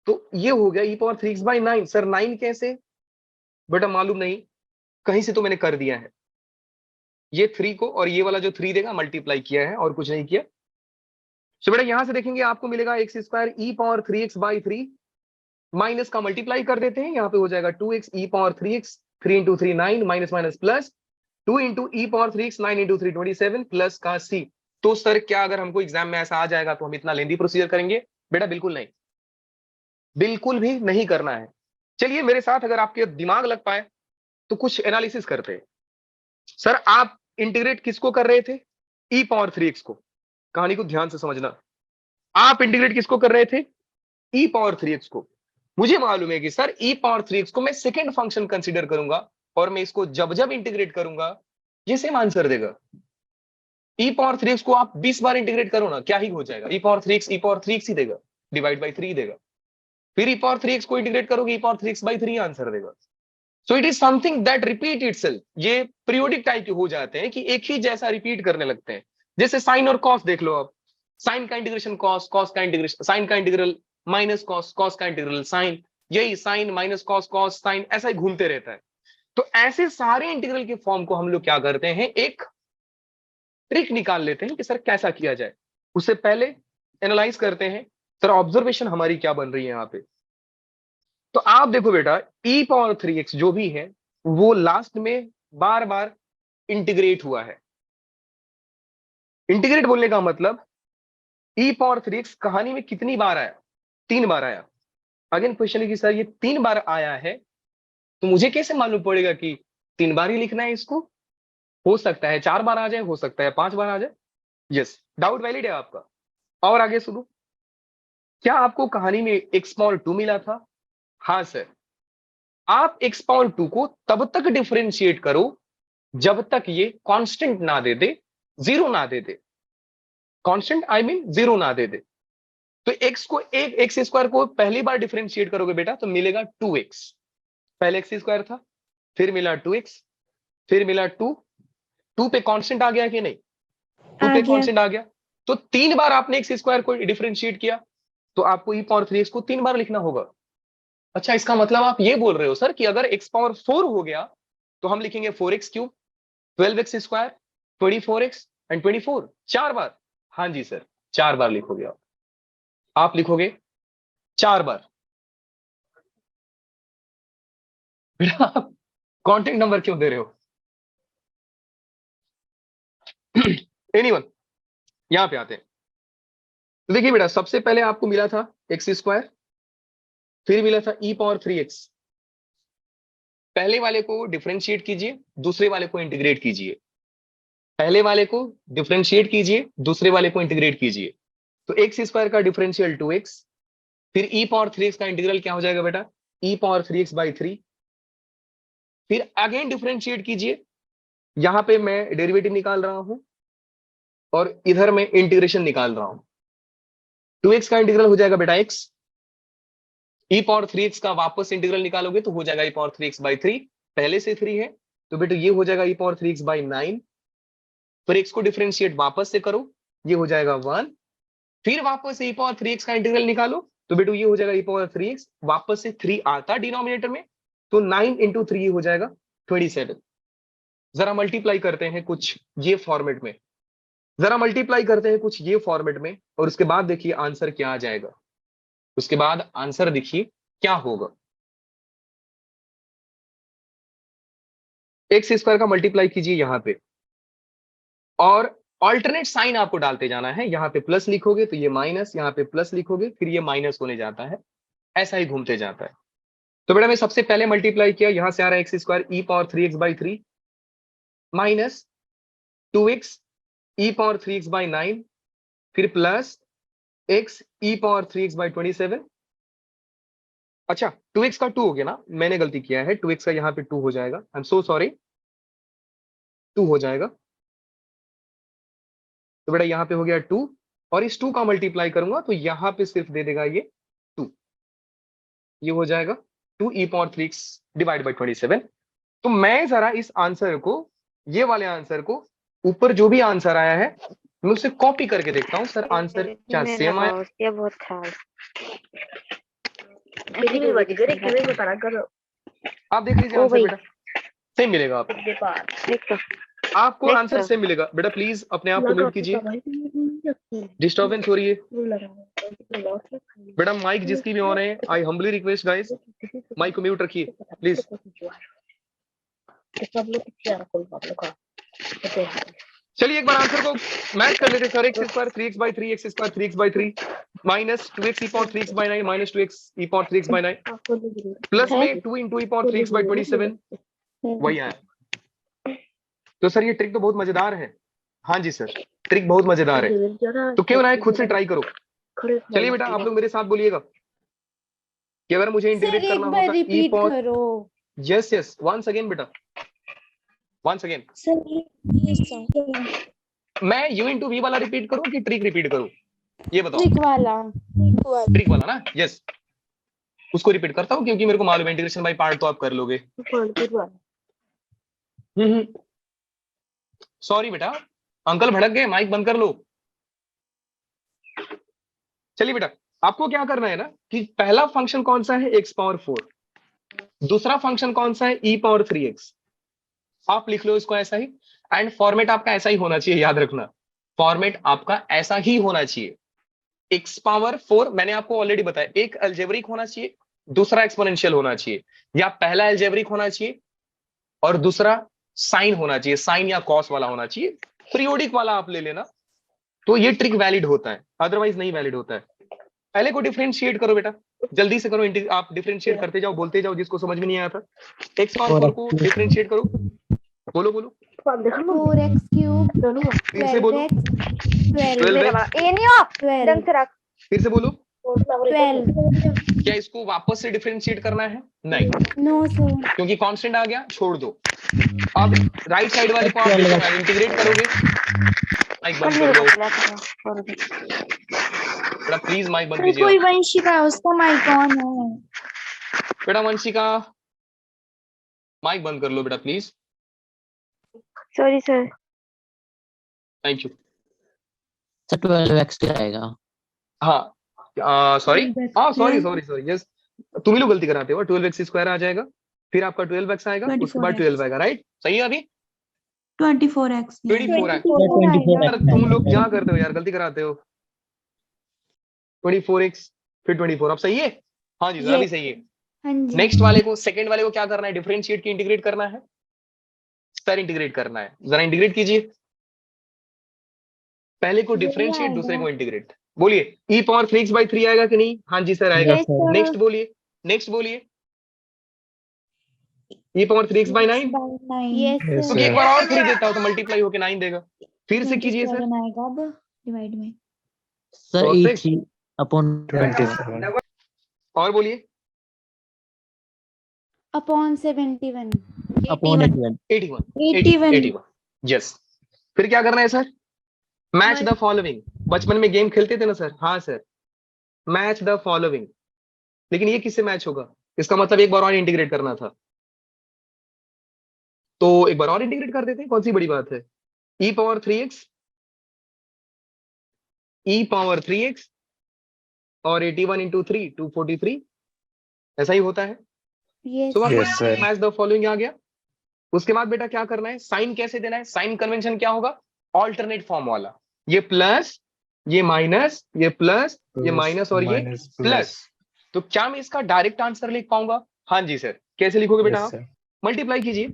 तो ये हो गया ई पावर 3x/9। सर 9 कैसे बेटा, मालूम नहीं, कहीं से तो मैंने कर दिया है, ये 3 को और ये वाला जो 3 देगा मल्टीप्लाई किया है और कुछ नहीं किया। तो बेटा यहां से देखेंगे आपको मिलेगा एक्स स्क्वायर ई पावर 3x/3 माइनस का मल्टीप्लाई कर देते हैं, यहाँ पे हो जाएगा 2x e power 3x, 3 into 3 9 minus minus plus 2 into e power 3x 9 into 3 27 plus का c। तो सर क्या अगर हमको एग्जाम में ऐसा आ जाएगा तो हम इतना लेंदी प्रोसीजर करेंगे? बेटा बिल्कुल नहीं, बिल्कुल भी नहीं करना है। चलिए मेरे साथ अगर आपके दिमाग लग पाए तो कुछ एनालिसिस करते हैं। सर आप इंटीग्रेट किसको कर रहे थे? ई पावर 3x को। कहानी को ध्यान से समझना, आप इंटीग्रेट किसको कर रहे थे? ई पावर 3x को। मुझे मालूम है कि सर ई पावर 3x को मैं सेकंड फंक्शन कंसीडर करूंगा और मैं इसको जब जब इंटीग्रेट करूंगा ये सेम आंसर देगा। ई पावर 3x को आप 20 बार इंटीग्रेट करो ना, क्या ही हो जाएगा, ई पावर 3x ही देगा, डिवाइड बाई 3 देगा। फिर ई पावर 3x को इंटीग्रेट करोगे, ई पावर 3x/3 आंसर देगा। So it is something that repeat itself. ये पीरियोडिक टाइप के हो जाते हैं कि एक ही जैसा रिपीट करने लगते हैं। जैसे साइन और कॉस देख लो आप, साइन का इंटीग्रेशन कॉस, कॉस का इंटीग्रेशन साइन का इंटीग्रल माइनस कॉस, कॉस का इंटीग्रल साइन, यही sine minus cos, cos sine, ऐसा ही घूमते रहता है। तो ऐसे सारे इंटीग्रल के फॉर्म को हम लोग क्या करते हैं, एक ट्रिक निकाल लेते हैं कि सर कैसा किया जाए। उससे पहले एनालाइज करते हैं सर ऑब्जर्वेशन हमारी क्या बन रही है यहाँ पे। तो आप देखो बेटा e पावर 3x जो भी है वो लास्ट में बार बार इंटीग्रेट हुआ है। इंटीग्रेट बोलने का मतलब e पावर 3x कहानी में कितनी बार आया? 3 बार आया। अगेन क्वेश्चन है कि सर ये 3 बार आया है तो मुझे कैसे मालूम पड़ेगा कि 3 बार ही लिखना है इसको? हो सकता है 4 बार आ जाए, हो सकता है 5 बार आ जाए। यस, डाउट वैलिड है आपका। और आगे सुनो, क्या आपको कहानी में x पावर 2 मिला था? हाँ सर। आप x पावर 2 को तब तक डिफरेंशिएट करो जब तक ये कांस्टेंट ना दे दे, जीरो ना दे दे, कांस्टेंट आई मीन जीरो ना दे दे। तो x को एक एक्स स्क्वायर को पहली बार डिफरेंशिएट करोगे बेटा तो मिलेगा 2x। पहले एक्स स्क्वायर था, फिर मिला 2x, फिर मिला 2 पे कांस्टेंट आ गया कि नहीं? 2 पे कांस्टेंट आ गया। तो 3 बार आपने एक्स स्क्वायर को डिफरेंशिएट किया तो आपको e पावर 3x को 3 बार लिखना होगा। अच्छा, इसका मतलब आप ये बोल रहे हो सर कि अगर x पावर 4 हो गया तो हम लिखेंगे 4x cube, 12x square, 24x and 24 4 बार। हाँ जी सर, 4 बार लिखोगे आप लिखोगे 4 बार। बेटा आप कॉन्टेक्ट नंबर क्यों दे रहे हो? एनीवन, यहां पे आते हैं। तो देखिए बेटा, सबसे पहले आपको मिला था एक्स स्क्वायर, फिर मिला था e पावर 3x। पहले वाले को डिफरेंशिएट कीजिए, दूसरे वाले को इंटीग्रेट कीजिए। पहले वाले को डिफरेंशिएट कीजिए, दूसरे वाले को इंटीग्रेट कीजिए। तो एक्स स्क्वायर का डिफरेंशियल 2x, फिर e पावर 3x का इंटीग्रल क्या हो जाएगा बेटा? e power 3x by 3। फिर अगेन डिफरेंशिएट कीजिए, यहां पे मैं डेरिवेटिव निकाल रहा हूं और इधर मैं इंटीग्रेशन निकाल रहा हूं। 2x का इंटीग्रल हो जाएगा बेटा x, e पावर 3x का वापस इंटीग्रल निकालोगे तो हो जाएगा e पावर 3x बाई 3। पहले से 3 है तो बेटा ये हो जाएगा e पावर 3x बाई 9। फिर x को डिफरेंशिएट वापस से करो, ये हो जाएगा 1। फिर वापस e पावर 3x का इंटीग्रल निकालो तो बेटा ये हो जाएगा e पावर 3x, वापस से 3 आता डिनोमिनेटर में तो 9 इंटू 3 हो जाएगा 27। जरा मल्टीप्लाई करते हैं कुछ ये फॉर्मेट में, जरा मल्टीप्लाई करते हैं कुछ ये फॉर्मेट में और उसके बाद देखिए आंसर क्या आ जाएगा। उसके बाद आंसर देखिए क्या होगा। एक्स स्क्वायर का मल्टीप्लाई कीजिए यहां पे और ऑल्टरनेट साइन आपको डालते जाना है। यहां पे प्लस लिखोगे तो ये माइनस, यहां पे प्लस लिखोगे फिर ये माइनस होने जाता है, ऐसा ही घूमते जाता है। तो बेटा मैं सबसे पहले मल्टीप्लाई किया, यहां से आ रहा है x square e power 3x by 3 minus 2x e power 3x by 9, फिर plus x e power 3x by 27। अच्छा 2x का 2 हो गया ना, मैंने गलती किया है, 2x का यहाँ पे 2 हो जाएगा, आई एम सो सॉरी, 2 हो जाएगा। तो बेटा यहाँ पे हो गया 2 और इस 2 का मल्टीप्लाई करूंगा तो यहाँ पे सिर्फ दे देगा ये 2, ये हो जाएगा 2 e power 3x divide by 27। तो मैं जरा इस आंसर को, ये वाले आंसर को, ऊपर जो भी आंसर आया है मैं उसे कॉपी करके देखता हूँ सर आंसर क्या सेम आया। ये बहुत खराब। आप देख लीजिए आंसर बेटा, सेम मिलेगा आपको आंसर सेम मिलेगा। बेटा प्लीज अपने आप को म्यूट कीजिए, डिस्टर्बेंस हो रही है। बेटा माइक जिसकी भी ऑन है, I humbly request guys mike को म्यूट रखिए प्लीज। चलिए एक बार आंसर को मैच कर लेते sir. X square 3x by 3, X square 3x by 3 minus 2x e power 3x by 9 minus 2x e power 3x by 9 plus में 2 into e power 3x by 27, वही आया। तो सर ये ट्रिक तो बहुत मजेदार है। हाँ जी सर, ट्रिक बहुत मजेदार है, तो क्यों ना खुद से ट्राई करो। चलिए बेटा आप लोग मेरे साथ बोलिएगा कि अगर मुझे इंटीग्रेट करना होता e power, yes yes once again बेटा, वंस अगेन। मैं u इंटू वी वाला रिपीट करूं कि ट्रिक रिपीट करूं, ये बताओ। ट्रिक वाला ना, यस उसको रिपीट करता हूं क्योंकि मेरे को मालूम है इंटीग्रेशन बाय पार्ट तो आप कर लोगे। सॉरी बेटा, अंकल भड़क गए, माइक बंद कर लो। चलिए बेटा आपको क्या करना है ना कि पहला फंक्शन कौन सा है x पावर 4, दूसरा फंक्शन कौन सा है e पावर 3x। आप लिख लो इसको ऐसा ही, एंड फॉर्मेट आपका ऐसा ही होना चाहिए, याद रखना फॉर्मेट आपका ऐसा ही होना चाहिए। x पावर 4 मैंने आपको ऑलरेडी बताया, एक अलजेब्रिक होना चाहिए, दूसरा एक्सपोनेंशियल होना चाहिए, या पहला अलजेब्रिक होना चाहिए और दूसरा साइन होना चाहिए, साइन या कॉस वाला होना चाहिए। पीरियोडिक वाला आप ले लेना तो ये ट्रिक वैलिड होता है, अदरवाइज नहीं वैलिड होता है। पहले को डिफरेंशिएट करो बेटा, जल्दी से करो, आप डिफरेंशिएट करते जाओ, बोलते जाओ, जिसको समझ में नहीं आया था x पावर 4 को डिफरेंशिएट करो। बोलो बोलो 4x क्यूब फिर से बोलो 12x फिर से बोलो 12। क्या इसको वापस से डिफरेंशिएट करना है? नहीं, नो सर, क्योंकि कांस्टेंट आ गया, छोड़ दो। अब राइट साइड वाले को आप इंटीग्रेट करोगे, एक बंद कर दो। बेटा प्लीज माइक बंद सर कीजिए कोई आप। वंशिका है, उसका माइक ऑन है। बेटा वंशिका माइक बंद कर लो बेटा please. Sorry sir. Thank you. Sir 12x आएगा। हाँ सॉरी, हाँ sorry 12x sorry sorry, yes तुम ही लोग गलती कराते हो। 12x² आ जाएगा, फिर आपका 12x आएगा, उसके बाद 12 आएगा, राइट? सही है अभी? 24x 24 है। 24 आएगा। यार तुम लोग क्या करते हो यार, गलती कराते हो। 24x फिर 24, अब सही है? हाँ जी सर अभी Yes. सही है। हाँ जी। नेक्स्ट वाले को, सेकंड वाले को क्या करना है? डिफरेंशिएट की इंटीग्रेट करना है सर, इंटीग्रेट करना है। जरा इंटीग्रेट कीजिए, पहले को यही डिफरेंशिएट दूसरे आएगा। को इंटीग्रेट। बोलिए e⁻3x/3 आएगा कि नहीं? हाँ जी सर आएगा। Yes, sir. नेक्स्ट बोलिए, नेक्स्ट बोलिए e⁻3x/9, By 9. Yes, क्योंकि एक बार और 3 देता हो तो मल्टीप्लाई होकर 9 देगा। फिर से कीजिए सर। 27 आएगा अब डिवाइड में। Sir Perfect. E3/27। और बोलिए अपॉन 71 अपॉन 81। 81. यस। फिर क्या करना है सर? Match the following. बचपन में गेम खेलते थे ना सर? हाँ सर, मैच द फॉलोइंग। लेकिन ये किससे मैच होगा? इसका मतलब एक बार और इंटीग्रेट करना था, तो एक बार और इंटीग्रेट कर देते हैं, कौन सी बड़ी बात है। e⁻3x और 81 into 3 243, ऐसा ही होता है। यस तो आपको मैच द फॉलोइंग आ गया। उसके बाद बेटा क्या करना है? साइन कैसे देना है? साइन कन्वेंशन क्या होगा? ऑल्टरनेट फॉर्म वाला। ये प्लस, ये माइनस, ये प्लस, ये माइनस और ये प्लस। तो क्या मैं इसका डायरेक्ट आंसर लिख पाऊंगा? हाँ जी सर। कैसे लिखोगे बेटा आप? मल्टीप्लाई कीजिए।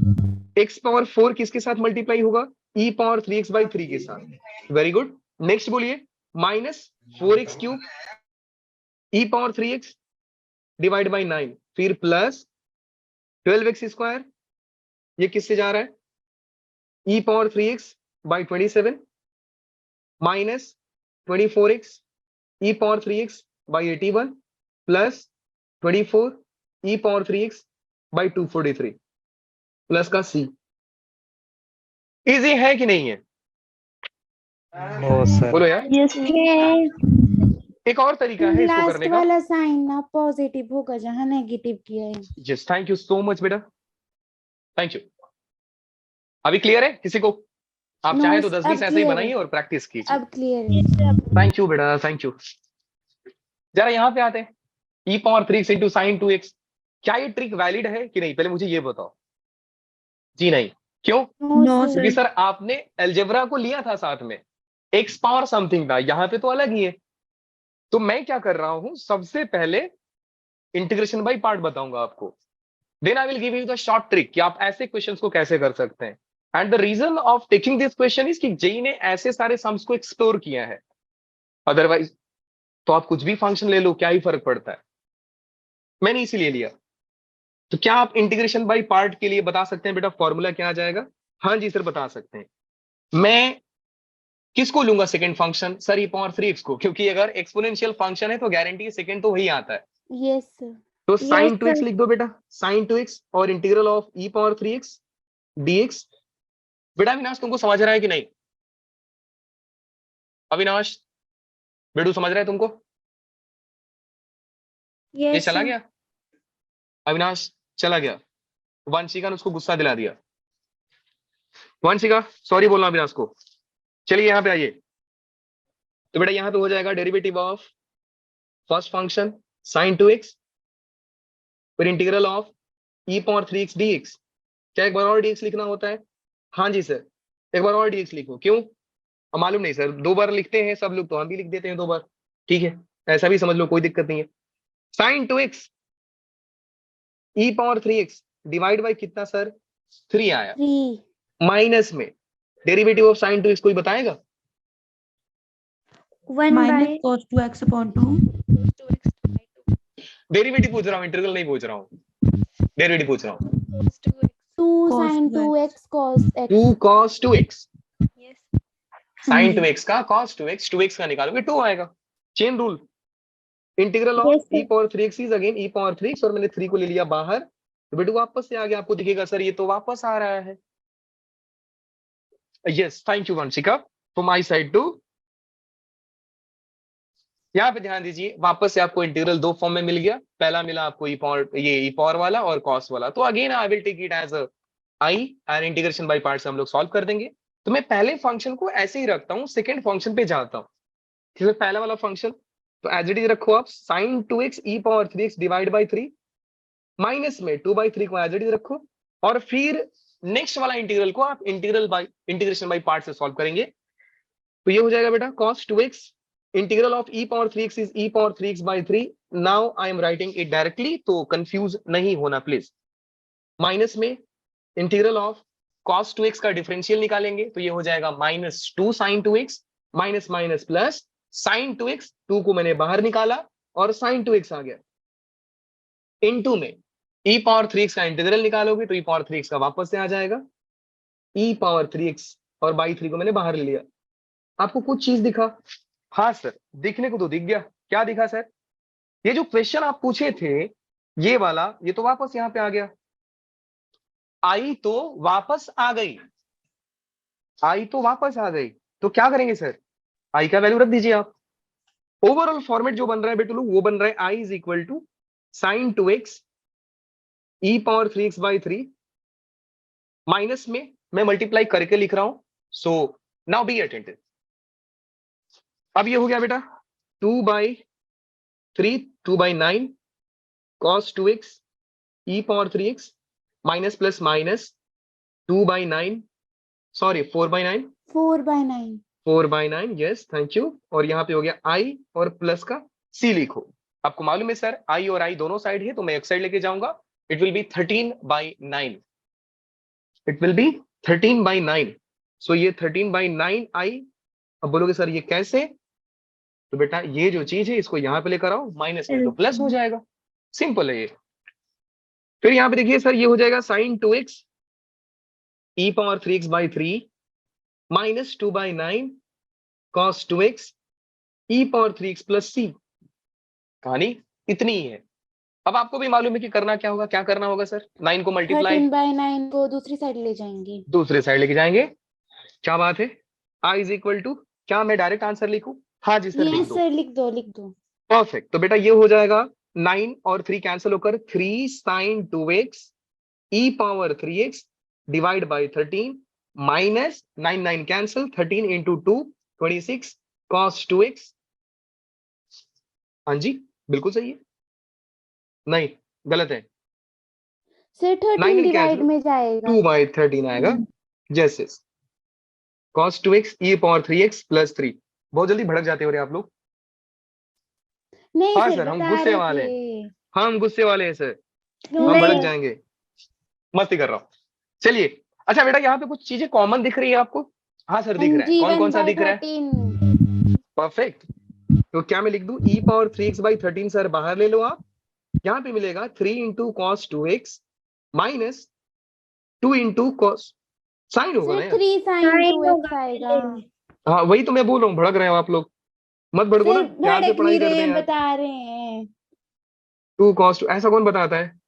x⁻4 किसके साथ मल्टीप्लाई होगा? e⁻3x/3 के साथ। Very good. नेक्स्ट बोलिए -4x³ e⁻3x डिवाइड बाई 9, फिर प्लस 12x², ये किससे जा रहा है? e⁻3x/27 minus 24x e⁻3x/81 plus 24 e⁻3x/243 plus का c। इजी है कि नहीं है? बोलो यार। Yes. एक और तरीका है इसको लास्ट करने का। वाला साइन ना पॉजिटिव होगा जहां नेगेटिव किया है। Yes, thank you so much बेटा, थैंक यू। अभी क्लियर है किसी को? आप चाहे तो 10-20 ऐसे ही बनाइए और प्रैक्टिस कीजिए। अब क्लियर है। थैंक यू बेटा, थैंक यू। जरा यहाँ पे आते हैं, e⁻3x into sin 2x। क्या ये ट्रिक वैलिड है कि नहीं? पहले मुझे ये बताओ। जी नहीं, क्यों? No, क्योंकि sir. सर आपने एल्जेब्रा को लिया था साथ में, x पावर समथिंग था, यहाँ पे तो अलग ही है। तो मैं क्या कर रहा हूं, सबसे पहले इंटीग्रेशन बाय पार्ट बताऊंगा आपको, then I will give you the short trick कि आप ऐसे क्वेश्चंस को कैसे कर सकते हैं। And the reason of taking this question is कि जेई ने ऐसे सारे सम्स को एक्सप्लोर किया है, अदरवाइज तो आप कुछ भी फंक्शन ले लो, क्या ही फर्क पड़ता है। मैंने इसीलिए लिया। तो क्या आप इंटीग्रेशन बाय पार्ट के लिए बता सकते हैं बेटा फॉर्मूला क्या आ जाएगा? हाँ जी सर बता सकते हैं। मैं किसको लूंगा सेकंड फंक्शन? सर e⁻3x को, क्योंकि अगर एक्सपोनेंशियल फंक्शन है तो गारंटी सेकंड तो वही आता है। यस तो sin 2x लिख दो बेटा, sin 2x और इंटीग्रल ऑफ e⁻3x dx। बेटा अविनाश तुमको समझ रहा है कि नहीं? अविनाश बेडू समझ रहा है तुमको? ये Yes. चला sir. गया, अविनाश चला गया। वंशिका ने उसको गुस्सा दिला दिया। वंशिका सॉरी बोलना अविनाश को। चलिए यहाँ पे आइए। तो बेटा यहाँ पे हो जाएगा derivative of first function sin 2x फिर इंटीग्रल ऑफ e⁻3x dx। क्या एक बार और dx लिखना होता है? हाँ जी सर, एक बार और dx लिखो। क्यों? अब मालूम नहीं सर, 2 बार लिखते हैं सब लोग, तो हम भी लिख देते हैं 2 बार, ठीक है, ऐसा भी समझ लो, कोई दिक्कत नहीं है। sin 2x e⁻3x divide by कितना सर? 3 आया। 3 माइनस में डेरिवेटिव ऑफ sin 2x कोई बताएगा? 1 Minus by cos 2x upon 2. Derivative पूछ रहा हूँ, इंटीग्रल नहीं पूछ रहा हूँ, डेरिवेटिव पूछ रहा हूँ। 2 Cos sin 2x. 2x cos x 2 cos 2x, sin जी। 2x का cos 2x, 2x का निकालोगे 2 आएगा। Chain rule, integral Yes, of sir. e⁻3x is again e⁻3x और मैंने 3 को ले लिया बाहर, तो बेटू वापस से आ गया। आपको दिखेगा सर ये तो वापस आ रहा है। Yes, thank you Vanshika from my side too. यहाँ पे ध्यान दीजिए, वापस से आपको इंटीग्रल दो फॉर्म में मिल गया। पहला मिला आपको ई पावर वाला और कॉस वाला। तो again I will take it as I and integration by parts हम लोग सॉल्व कर देंगे। तो मैं पहले फंक्शन को ऐसे ही रखता हूँ, सेकेंड फंक्शन पे जाता हूँ। ठीक है, पहला वाला फंक्शन तो एज इट इज रखो आप, sin 2x e power 3x divide by 3 minus में 2/3 को एज इट इज रखो, और फिर नेक्स्ट वाला इंटीग्रल को आप इंटीग्रेशन बाय पार्ट से सॉल्व करेंगे। तो ये हो जाएगा बेटा cos 2x integral of e power 3x is e power 3x by 3। Now I am writing it directly, तो कंफ्यूज नहीं होना प्लीज। माइनस में इंटीग्रल ऑफ cos 2x का डिफरेंशियल निकालेंगे, तो ये हो जाएगा -2 sin 2x minus minus plus sin 2x, 2 को मैंने बाहर निकाला और sin 2x आ गया, इनटू में e पावर 3x का इंटीग्रल निकालोगे तो e पावर 3x का वापस से आ जाएगा, e पावर 3x और बाई 3 को मैंने बाहर ले लिया। आपको कुछ चीज दिखा? हाँ सर, दिखने को तो दिख गया। क्या दिखा सर? ये जो क्वेश्चन आप पूछे थे ये वाला, ये तो वापस यहां पे आ गया। आई तो वापस आ गई, आई तो वापस आ गई। तो क्या करेंगे सर? आई का वैल्यू रख दीजिए आप। ओवरऑल फॉर्मेट जो बन रहा है बेटू लोग, वो बन रहा है I is equal to sine 2x e power 3x by 3 minus में मैं मल्टीप्लाई करके लिख रहा हूं। So now be attentive. अब ये हो गया बेटा 2/3 2/9 cos 2x e power 3x minus plus minus 2/9 sorry 4/9 4/9 4/9 yes thank you. और यहाँ पे हो गया i और प्लस का c लिखो। आपको मालूम है सर i और i दोनों साइड है, तो मैं एक साइड लेके जाऊंगा। It will B 13/9, it will B 13/9। सो ये 13/9 i। अब बोलोगे सर ये कैसे? तो बेटा ये जो चीज है इसको यहाँ पे लेकर आओ, माइनस में तो प्लस हो जाएगा, सिंपल है ये। फिर यहाँ पे देखिए सर, ये हो जाएगा sin 2x e power 3x by 3 minus 2/9 cos 2x e power 3x plus c। कहानी इतनी ही है। अब आपको भी मालूम है कि करना क्या होगा, क्या करना होगा सर? 9 को मल्टीप्लाई 13/9 को दूसरी साइड ले जाएंगे। दूसरे साइड लेके जाएंगे। क्या बात है? i इज इक्वल टू, क्या मैं डायरेक्ट आंसर लिखूं? हाँ जी सर लिख यस दो। सर, लिख दो लिख दो। परफेक्ट। तो बेटा ये हो जाएगा 9 और 3 कैंसिल होकर 3 sin 2x e power 3x divide by 13 minus 9 cancel 13 into 2 26 cos 2x। हाँ जी बिल्कुल सही है, नहीं गलत है। सर 9 13 and डिवाइड cancel, में जाएगा। 2/13 आएगा। Yes yes cos 2x e power 3x plus 3। बहुत जल्दी भड़क जाते हो रे आप लोग। नहीं हाँ सर, सर हम बता गुस्से रहे वाले हैं, थे। हम गुस्से वाले हैं सर, क्यों हम भड़क सर? जाएंगे, मस्ती कर रहा हूँ। चलिए अच्छा बेटा, यहाँ पे कुछ चीजें कॉमन दिख रही है आपको? हाँ सर दिख रहा है। कौन कौन सा दिख रहा है? 1/13। परफेक्ट। तो क्या मैं लिख दूं e power 3x by 13 sir बाहर ले लो आप। यहाँ पे मिलेगा 3 into cos 2x minus 2 into cos sine होगा ना सर यार? 3 sin 2x आएगा। हाँ वही तो मैं बोल रहा हूँ, भड़क रहे हो आप लोग, मत भड़को ना, सर प्यार से भड़क पढ़ाई नहीं करते रहे हैं हैं, यार। बता रहे हैं। 2 cos 2 ऐसा कौन बताता है?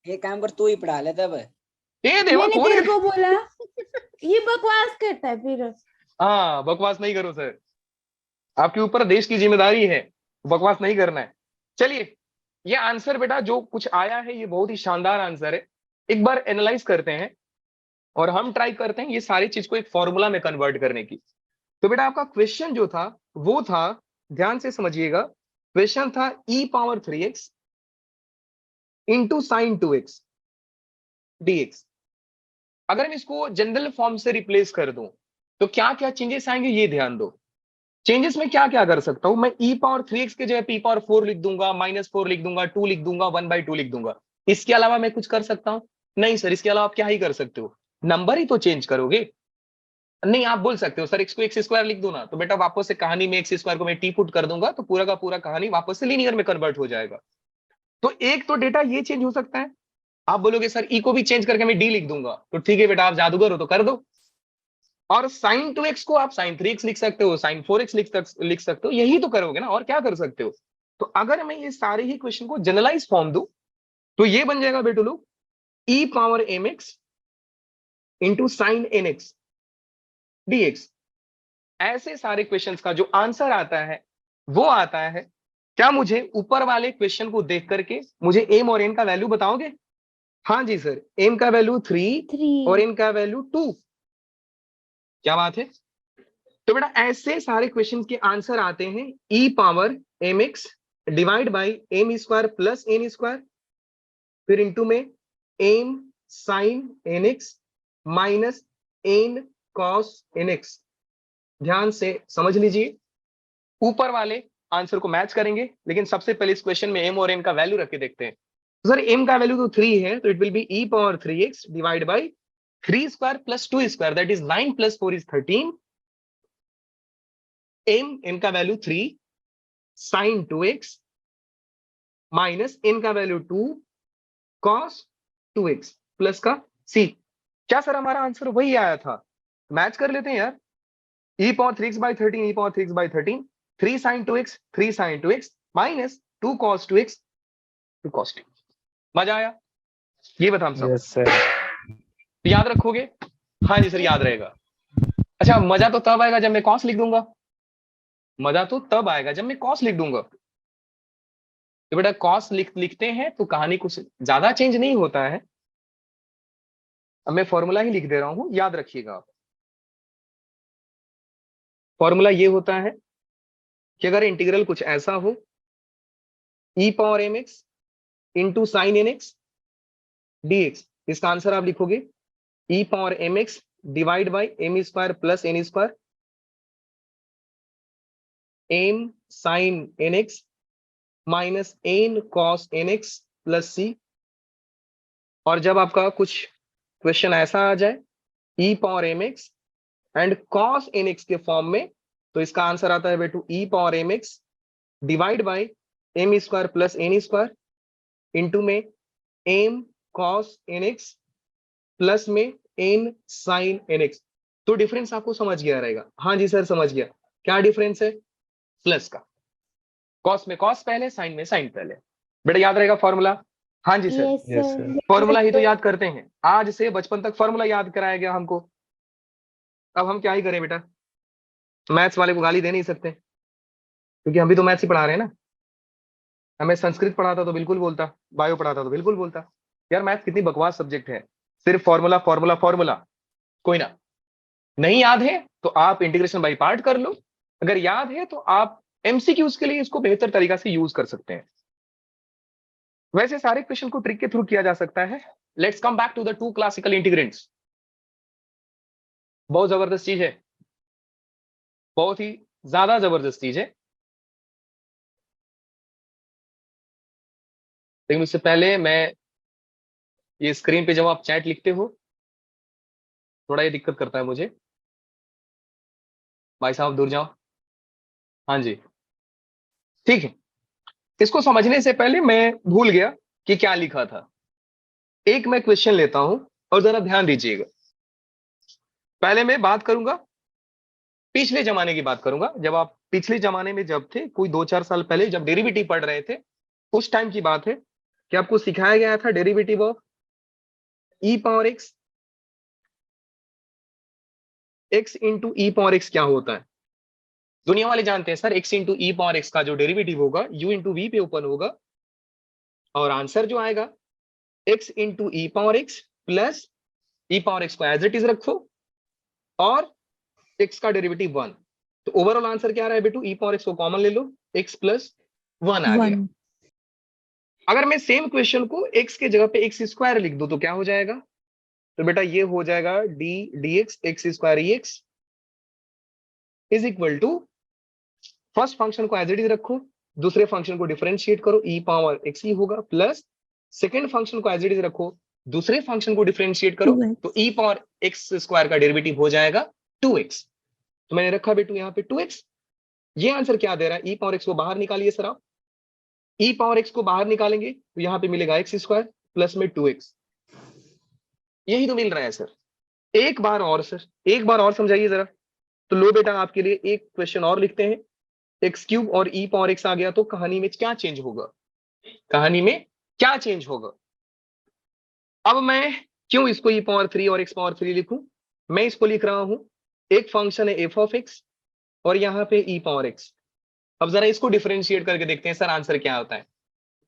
एक काम कर, तू ही पढ़ा ले तब। ये देवा मैंने कौन तेरे है? को बोला। ये बकवास करता है फिर। हाँ बकवास नहीं करो सर, आपके ऊपर देश की जिम्मेदारी है, बकवास नहीं करना है। चलिए ये आंसर बेटा जो कुछ आया है ये बहुत ही शानदार आंसर है। एक बार एनालाइज करते हैं और हम ट्राई करते हैं ये सारी चीज को एक फॉर्मूला में कन्वर्ट करने की। तो बेटा आपका क्वेश्चन जो था वो था, ध्यान से समझिएगा, क्वेश्चन था e power 3x into sine 2x dx। अगर मैं इसको जनरल फॉर्म से रिप्लेस कर दूं तो क्या क्या चेंजेस आएंगे ये ध्यान दो। चेंजेस में क्या क्या कर सकता हूं मैं? e पावर 3x के जगह p पावर 4 लिख दूंगा, -4 लिख दूंगा, 2 लिख दूंगा, 1/2 लिख दूंगा। इसके अलावा मैं कुछ कर सकता हूं? नहीं सर, इसके अलावा आप क्या ही कर सकते हो, नंबर ही तो चेंज करोगे। नहीं आप बोल सकते हो सर x को x² लिख दो ना, तो बेटा वापस से कहानी में x² को मैं t पुट कर दूंगा तो पूरा का पूरा कहानी वापस से लीनियर में कन्वर्ट हो जाएगा। तो एक तो डेटा ये चेंज हो सकता है। आप बोलोगे सर e को भी चेंज करके मैं d लिख दूंगा, तो ठीक है बेटा आप जादूगर हो तो कर दो। और sin 2x को आप sin 3x लिख सकते हो, sin 4x लिख सकते हो, यही तो करोगे ना, और क्या कर सकते हो। तो अगर मैं ये सारे ही क्वेश्चन को जनरलाइज फॉर्म दूं तो ये बन जाएगा बेटू लोग e power mx into sine nx dx। ऐसे सारे क्वेश्चंस का जो आंसर आता है वो आता है क्या मुझे ऊपर वाले क्वेश्चन को देख करके मुझे एम और एन का वैल्यू बताओगे? हाँ जी सर, एम का वैल्यू 3 और 3. एन का वैल्यू 2। क्या बात है? तो बेटा ऐसे सारे क्वेश्चन के आंसर आते हैं e power m x divide by m square plus n square, फिर इंटू में m sine n x minus n cos n x. ध्यान से समझ लीजिए, ऊपर वाले आंसर को मैच करेंगे, लेकिन सबसे पहले इस क्वेश्चन में एम और एन का वैल्यू रख के देखते हैं। तो सर एम का वैल्यू तो 3 है, तो it will be e power 3x divide by 3 square plus 2 square, that is 9 plus 4 is 13। M का value 3 sine 2x minus n का वैल्यू 2 कॉस 2x प्लस का c। क्या सर हमारा आंसर वही आया था? मैच कर लेते हैं यार। e power 3x by 13, e power 3x by 13, 3 sin 2x, 3 sin 2x minus 2 cos 2x, 2 cos 2। मजा आया? ये बता हम सब। Yes sir. याद रखोगे? हाँ जी सर याद रहेगा। अच्छा, मजा तो तब आएगा जब मैं cos लिख दूंगा। मजा तो तब आएगा जब मैं cos लिख दूंगा। तो बेटा cos लिखते हैं तो कहानी कुछ ज्यादा चेंज नहीं होता है। अब मैं फॉर्मूला ही लिख दे रहा हूं, याद रखिएगा आप। फॉर्मूला ये होता है कि अगर इंटीग्रल कुछ ऐसा हो, e power m x into sine n x dx, इसका आंसर आप लिखोगे e power m x divide by m square plus n square m sine n x minus n cos n x plus c. और जब आपका कुछ question ऐसा आ जाए e power m x and cos n x के form में, तो इसका आंसर आता है बेटू e power m x divide by m square plus n square into में m cos n x plus में एन साइन एन एक्स। तो डिफरेंस आपको समझ गया रहेगा? हाँ जी सर समझ गया। क्या डिफरेंस है? प्लस का। कॉस में कॉस पहले, साइन में साइन पहले। बेटा याद रहेगा फॉर्मूला? हाँ जी sir. Yes, yes sir. Sir. Formula ही तो याद करते हैं, आज से बचपन तक फॉर्मूला याद कराया गया हमको। अब हम क्या ही करें बेटा, मैथ्स वाले को गाली दे नहीं सकते, क्योंकि हम भी तो मैथ्स ही पढ़ा रहे हैं ना। हमें संस्कृत पढ़ाता तो बिल्कुल बोलता, बायो पढ़ाता तो बिल्कुल बोलता। यार मैथ्स कितनी बकवास सब्जेक्ट है, सिर्फ फॉर्मूला फॉर्मूला फॉर्मूला। कोई ना, नहीं याद है तो आप इंटीग्रेशन बाय पार्ट कर लो, अगर याद है तो आप एमसीक्यूज के लिए इसको बेहतर तरीका से यूज कर सकते हैं। वैसे सारे क्वेश्चन को ट्रिक के थ्रू किया जा सकता है। Let's come back to the to classical integrands. बहुत जबरदस्त चीज है, बहुत ही ज्यादा जबरदस्त चीज है। लेकिन उससे पहले मैं ये स्क्रीन पे जब आप चैट लिखते हो, थोड़ा ये दिक्कत करता है मुझे। भाई साहब दूर जाओ। हाँ जी ठीक है। इसको समझने से पहले मैं भूल गया कि क्या लिखा था। एक मैं क्वेश्चन लेता हूं और जरा ध्यान दीजिएगा। पहले मैं बात करूंगा पिछले जमाने की बात करूंगा, जब आप पिछले जमाने में जब थे, कोई 2-4 साल पहले जब डेरिवेटिव पढ़ रहे थे, उस टाइम की बात है कि आपको सिखाया गया था derivative of e power x, x into e power X क्या होता है। दुनिया वाले जानते हैं sir x into e power x का जो डेरिवेटिव होगा यू इंटू वी पे ओपन होगा, और आंसर जो आएगा x into e power x plus ई पावर एक्स को एज इट इज रखो और एक्स का डेरिवेटिव 1। तो ओवरऑल आंसर क्या आ रहा है बेटू? ई पावर एक्स को कॉमन ले लो, एक्स प्लस 1 आ गया। 1. अगर मैं सेम क्वेश्चन को एक्स के जगह पे एक्स स्क्वायर लिख दूं तो क्या हो जाएगा? तो बेटा ये हो जाएगा D D X X square E X is equal to, first function को एज इट इज रखो, दूसरे फंक्शन को डिफरेंशिएट करो, ई पावर एक्स ही होगा, प्लस सेकेंड फंक्शन को एज इट इज रखो, दूसरे फंक्शन को डिफरेंशिएट करो, 2x. तो ई पावर एक्स स्क्वायर का डेरिवेटिव हो जाएगा 2x। तो मैंने रखा बेटू यहाँ पे 2x। ये आंसर क्या दे रहा है? ई पावर एक्स को बाहर निकालिए सर आप। ई पावर एक्स को बाहर निकालेंगे तो यहाँ पे मिलेगा एक्स स्क्वायर प्लस में 2x। यही तो मिल रहा है सर। एक बार और सर, एक बार और समझाइए जरा। तो लो बेटा आपके लिए एक क्वेश्चन और लिखते हैं। एक्स क्यूब और ई पावर एक्स आ गया तो कहानी में क्या चेंज होगा? कहानी में क्या चेंज होगा? अब मैं क्यों इसको ई पावर 3 और एक्स पावर 3 लिखूं? मैं इसको लिख रहा हूं, एक फंक्शन है एफ ऑफ एक्स और यहाँ पे ई पावर एक्स, अब जरा इसको डिफरेंशिएट करके देखते हैं सर आंसर क्या होता है।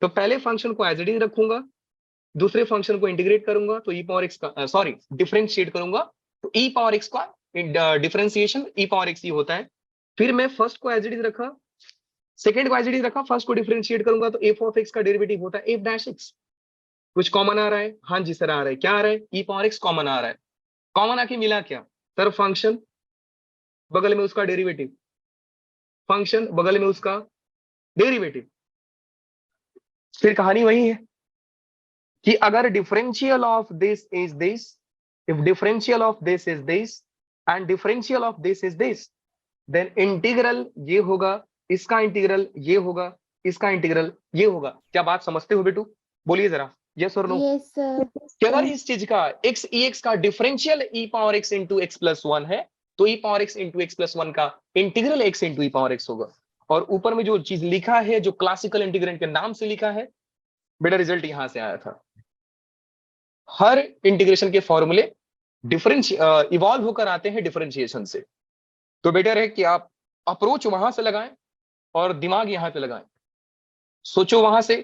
तो पहले फंक्शन को एज इट इज रखूंगा, दूसरे फंक्शन को इंटीग्रेट करूंगा तो ई पावर एक्स का सॉरी डिफरेंशिएट करूंगा तो ई पावर एक्स का डिफरेंशिएशन ई पावर एक्स ही होता है। फिर मैं फर्स्ट को एज इट इज रखा, सेकंड को एज इट इज रखा, फर्स्ट को डिफरेंशिएट करूंगा तो एफ ऑफ एक्स का डेरिवेटिव होता है एफ डैश एक्स। कुछ कॉमन आ रहा है? हाँ जी सर आ रहा है। क्या आ रहा है? ई पावर एक्स कॉमन आ रहा है। कॉमन आके मिला क्या सर? फंक्शन बगल में उसका डेरिवेटिव, फंक्शन बगल में उसका डेरिवेटिव। फिर कहानी वही है कि अगर differential of this is this, if differential of this is this and differential of this is this, then integral ये होगा, इसका इंटीग्रल ये होगा, इसका इंटीग्रल ये होगा। क्या बात समझते हो बेटू? बोलिए जरा यस और नो। Yes sir. कि अगर इस चीज का x e x का differential e power x into x plus one है तो e power x into x plus one का integral x into e power x होगा। और ऊपर में जो चीज लिखा है, जो क्लासिकल इंटीग्रेंट के नाम से लिखा है, बेटा रिजल्ट यहां से आया था। हर इंटीग्रेशन के फॉर्मूले इवॉल्व होकर आते हैं डिफरेंशिएशन से। तो बेटर है कि आप अप्रोच वहां से लगाएं और दिमाग यहां पे लगाएं, सोचो वहां से,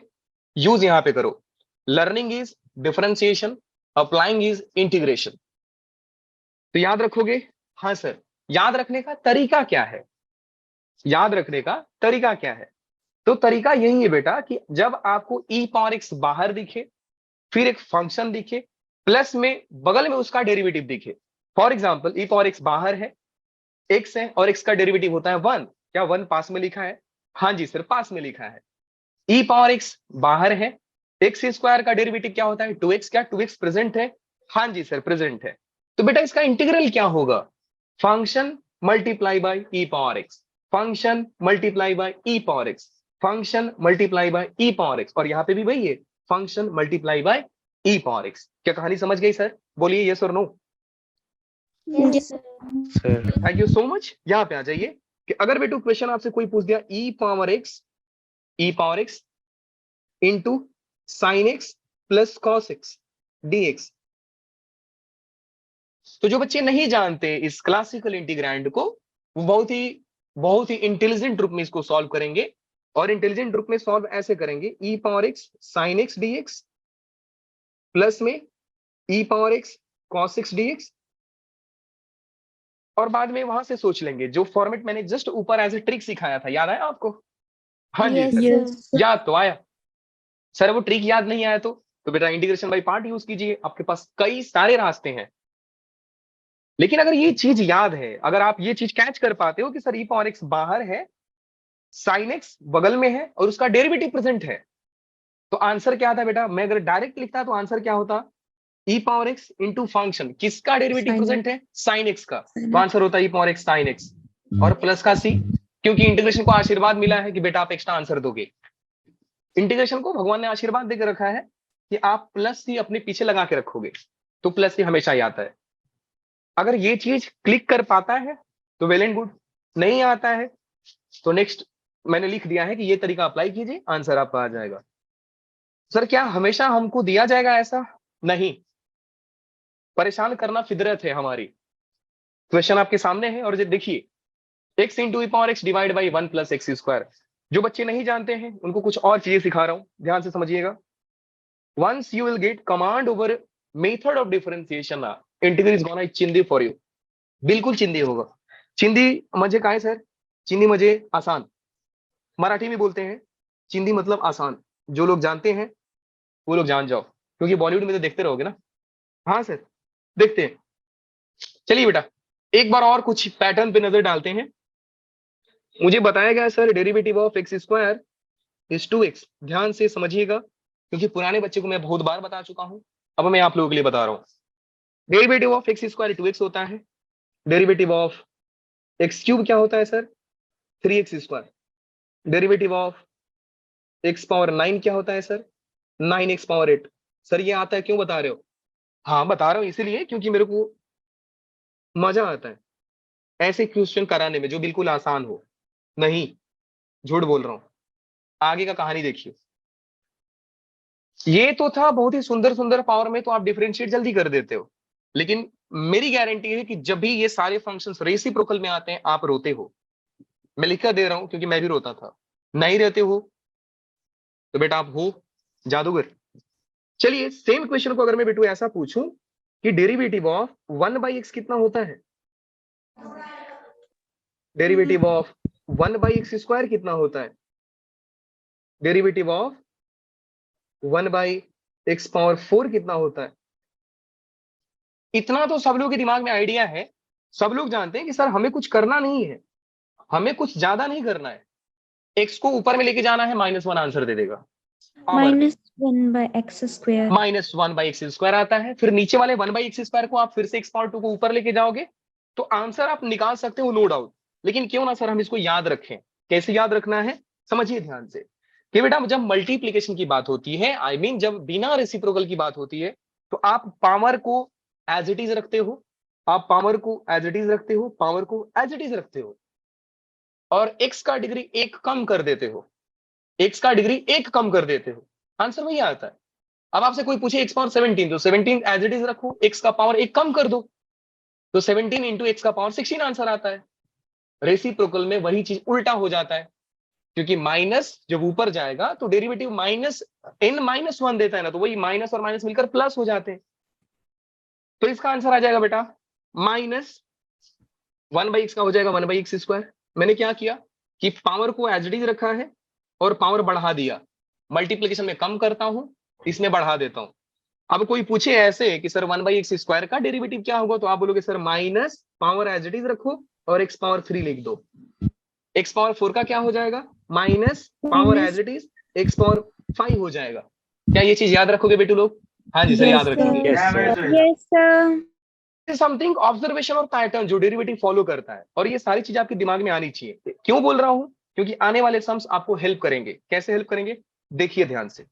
यूज यहां पे करो। Learning is differentiation, applying is integration. तो याद रखोगे? हाँ सर। याद रखने का तरीका क्या है? याद रखने का तरीका क्या है? तो तरीका यही है बेटा कि जब आपको ई पावर एक्स बाहर दिखे, फिर एक फंक्शन दिखे, प्लस में बगल में उसका डेरिवेटिव दिखे। For example E power x बाहर है, एक्स है और एक्स का डेरिवेटिव होता है वन। क्या वन पास में लिखा है? हाँ जी सर पास में लिखा है। ई पावर एक्स बाहर है, एक्स स्क्वायर का डेरिवेटिव क्या होता है? 2x। क्या 2x प्रेजेंट है? हाँ जी सर प्रेजेंट है। तो बेटा इसका इंटीग्रल क्या होगा? Function multiply by E power X, function multiply by E power X, function multiply by E power X. और यहाँ पे भी वही है, function multiply by E power X. क्या कहानी समझ गई सर? बोलिए यस और no. Yes sir. Thank you so much. यहाँ पे आ जाइए कि अगर बेटू क्वेश्चन आपसे कोई पूछ दिया e power x into sine x plus cos x dx, तो जो बच्चे नहीं जानते इस क्लासिकल इंटीग्रैंड को, वो बहुत ही इंटेलिजेंट रूप में इसको सॉल्व करेंगे। और इंटेलिजेंट रूप में सॉल्व ऐसे करेंगे, e power x sine x dx plus में e power x cos x dx, और बाद में वहां से सोच लेंगे जो फॉर्मेट मैंने जस्ट ऊपर एज ए ट्रिक सिखाया था। याद आया आपको? हाँ जी Yes, सर। sir. याद तो आया सर। वो ट्रिक याद नहीं आया तो बेटा इंटीग्रेशन बाय पार्ट यूज कीजिए, आपके पास कई सारे रास्ते हैं। लेकिन अगर ये चीज याद है, अगर आप ये चीज कैच कर पाते हो कि सर ई पावर एक्स बाहर है, साइन एक्स बगल में है और उसका डेरिवेटिव प्रेजेंट है, तो आंसर क्या था बेटा? मैं अगर डायरेक्ट लिखता तो आंसर क्या होता? ई पावर एक्स इंटू फंक्शन, किसका डेरिवेटिव Sin प्रेजेंट है? साइन एक्स का। Sin तो आंसर होता है ई पावर एक्स साइन एक्स और प्लस का सी, क्योंकि इंटीग्रेशन को आशीर्वाद मिला है कि बेटा आप एक्स्ट्रा आंसर दोगे। इंटीग्रेशन को भगवान ने आशीर्वाद देकर रखा है कि आप प्लस सी अपने पीछे लगा के रखोगे तो प्लस सी हमेशा ही आता है। अगर ये चीज क्लिक कर पाता है तो वेल एंड गुड, नहीं आता है तो नेक्स्ट मैंने लिख दिया है कि ये तरीका अप्लाई कीजिए, आंसर आपका आ जाएगा। सर क्या हमेशा हमको दिया जाएगा ऐसा? नहीं, परेशान करना फितरत है हमारी। क्वेश्चन आपके सामने है और देखिए, x into e power X divide by 1 plus X square. जो बच्चे नहीं जानते हैं उनको कुछ और चीजें सिखा रहा हूं, ध्यान से समझिएगा। Once you will get command over method of differentiation, integral is gonna चिंदी फॉर यू। बिल्कुल चिंदी होगा। चिंदी मजे का है सर? चिंदी मजे आसान, मराठी में बोलते हैं चिंदी मतलब आसान। जो लोग जानते हैं वो लोग जान जाओ, क्योंकि बॉलीवुड में तो देखते रहोगे ना। हाँ सर देखते हैं। चलिए बेटा एक बार और कुछ पैटर्न पे नजर डालते हैं। मुझे बताया गया sir derivative of x square is 2x। ध्यान से समझिएगा, क्योंकि पुराने बच्चे को मैं बहुत बार बता चुका हूं, अब मैं आप लोगों के लिए बता रहा हूं। Derivative of x square 2x होता है। डेरिवेटिव ऑफ एक्स क्यूब क्या होता है sir? 3x square. Derivative of x power 9 क्या होता है सर? 9x power 8। सर ये आता है, क्यों बता रहे हो? हाँ बता रहा हूं इसीलिए क्योंकि मेरे को मजा आता है ऐसे क्वेश्चन कराने में जो बिल्कुल आसान हो। नहीं, झूठ बोल रहा हूं। आगे का कहानी देखिए। ये तो था बहुत ही सुंदर सुंदर पावर में, तो आप डिफरेंशिएट जल्दी कर देते हो, लेकिन मेरी गारंटी है कि जब भी ये सारे फंक्शंस रेसिप्रोकल में आते हैं आप रोते हो। मैं लिख कर दे रहा हूं क्योंकि मैं भी रोता था। नहीं रहते हो तो बेटा आप हो जादूगर। चलिए सेम क्वेश्चन को अगर मैं बेटू ऐसा पूछूं कि डेरिवेटिव ऑफ 1/x कितना होता है? डेरिवेटिव ऑफ 1/x² कितना होता है? डेरिवेटिव ऑफ 1/x⁴ कितना होता है? इतना तो सब लोग के दिमाग में आइडिया है, सब लोग जानते हैं कि सर हमें कुछ करना नहीं है, हमें कुछ ज्यादा नहीं करना है, x को ऊपर में लेके जाना है, -1 आंसर दे देगा। -1/x²। -1/x² आता है, फिर नीचे वाले 1/x² को आप फिर से x⁴ को ऊपर लेके जाओगे तो आंसर आप निकाल सकते हो, नो डाउट। लेकिन क्यों ना सर हम इसको याद रखें। कैसे याद रखना है, समझिए ध्यान से कि बेटा जब मल्टीप्लीकेशन की बात होती है, आई मीन जब बिना रेसिप्रोकल की बात होती है, तो आप पावर को एज इट इज रखते हो, आप पावर को एज इट इज रखते हो, पावर को एज इट इज रखते हो, और x का डिग्री 1 कम कर देते हो, x का डिग्री 1 कम कर देते हो, आंसर वही आता है। अब आपसे कोई पूछे x⁻17 तो 17 एज इट इज रखो, x का पावर 1 कम कर दो तो 17 इंटू x का पावर 16 आंसर आता है। रेसिप्रोकल में वही चीज उल्टा हो जाता है, क्योंकि माइनस जब ऊपर जाएगा तो डेरिवेटिव -n-1 देता है ना, तो वही माइनस और माइनस मिलकर प्लस हो जाते हैं। तो इसका आंसर आ जाएगा बेटा -1/x का हो जाएगा 1/x²। मैंने क्या किया कि पावर को एज इट इज रखा है और पावर बढ़ा दिया, मल्टीप्लिकेशन में कम करता हूं, इसमें बढ़ा देता हूं। अब कोई पूछे ऐसे कि सर 1/x² का डेरिवेटिव क्या होगा, तो आप बोलोगे sir minus power as it is रखो और x⁻3 लिख दो। x⁻4 का क्या हो जाएगा, minus power as it is x⁻5 हो जाएगा। क्या ये चीज याद रखोगे बेटू लोग? हाँ जी सर, याद रखेंगे। Yes sir. समथिंग ऑब्जर्वेशन और पैटर्न जो डेरिवेटिव फॉलो करता है, और ये सारी चीज आपके दिमाग में आनी चाहिए। क्यों बोल रहा हूं, क्योंकि आने वाले सम्स आपको हेल्प करेंगे। कैसे हेल्प करेंगे, देखिए ध्यान से।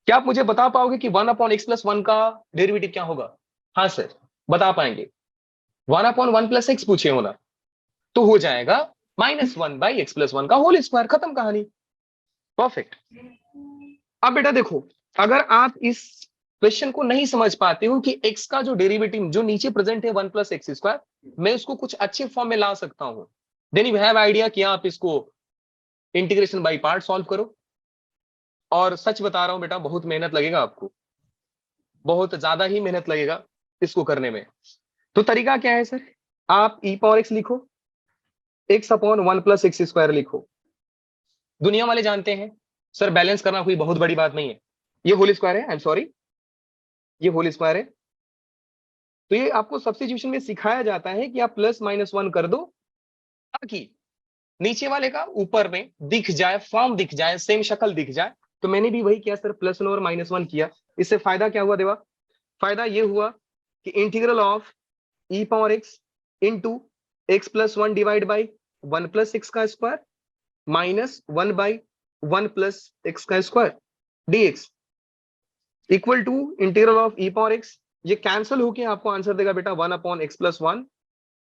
क्या आप मुझे बता पाओगे कि 1/x+1 का डेरिवेटिव क्या होगा? हाँ सर बता पाएंगे। 1/1 + x पूछे हो ना, तो हो जाएगा -1/x+1 का होल स्क्वायर, खत्म कहानी। परफेक्ट। अब बेटा देखो, अगर आप इस क्वेश्चन को नहीं समझ पाते हो कि x का जो डेरिवेटिव जो नीचे प्रेजेंट है 1 + x², मैं उसको कुछ अच्छे फॉर्म में ला सकता हूं, देन यू हैव आइडिया कि आप इसको इंटीग्रेशन बाय पार्ट सॉल्व करो। और सच बता रहा हूं बेटा, बहुत मेहनत लगेगा आपको, बहुत ज्यादा ही मेहनत लगेगा इसको करने में। तो तरीका क्या है सर, आप e⁻x लिखो, x/1 + x² लिखो। दुनिया वाले जानते हैं सर बैलेंस करना कोई बहुत बड़ी बात नहीं है, ये होल स्क्वायर है, आई एम सॉरी, ये होल स्क्वायर है। तो ये आपको सब्स्टिट्यूशन में सिखाया जाता है कि आप +-1 कर दो ताकि नीचे वाले का ऊपर में दिख जाए, फॉर्म दिख जाए, सेम शक्ल दिख जाए। तो मैंने भी वही किया सर, +1 और -1 किया। इससे फायदा क्या हुआ देवा, फायदा ये हुआ कि integral of e⁻x into x+1 divide by 1 + x² -1/1 + x² dx equal to integral of e⁻x, ये कैंसिल होके आपको आंसर देगा बेटा 1/x+1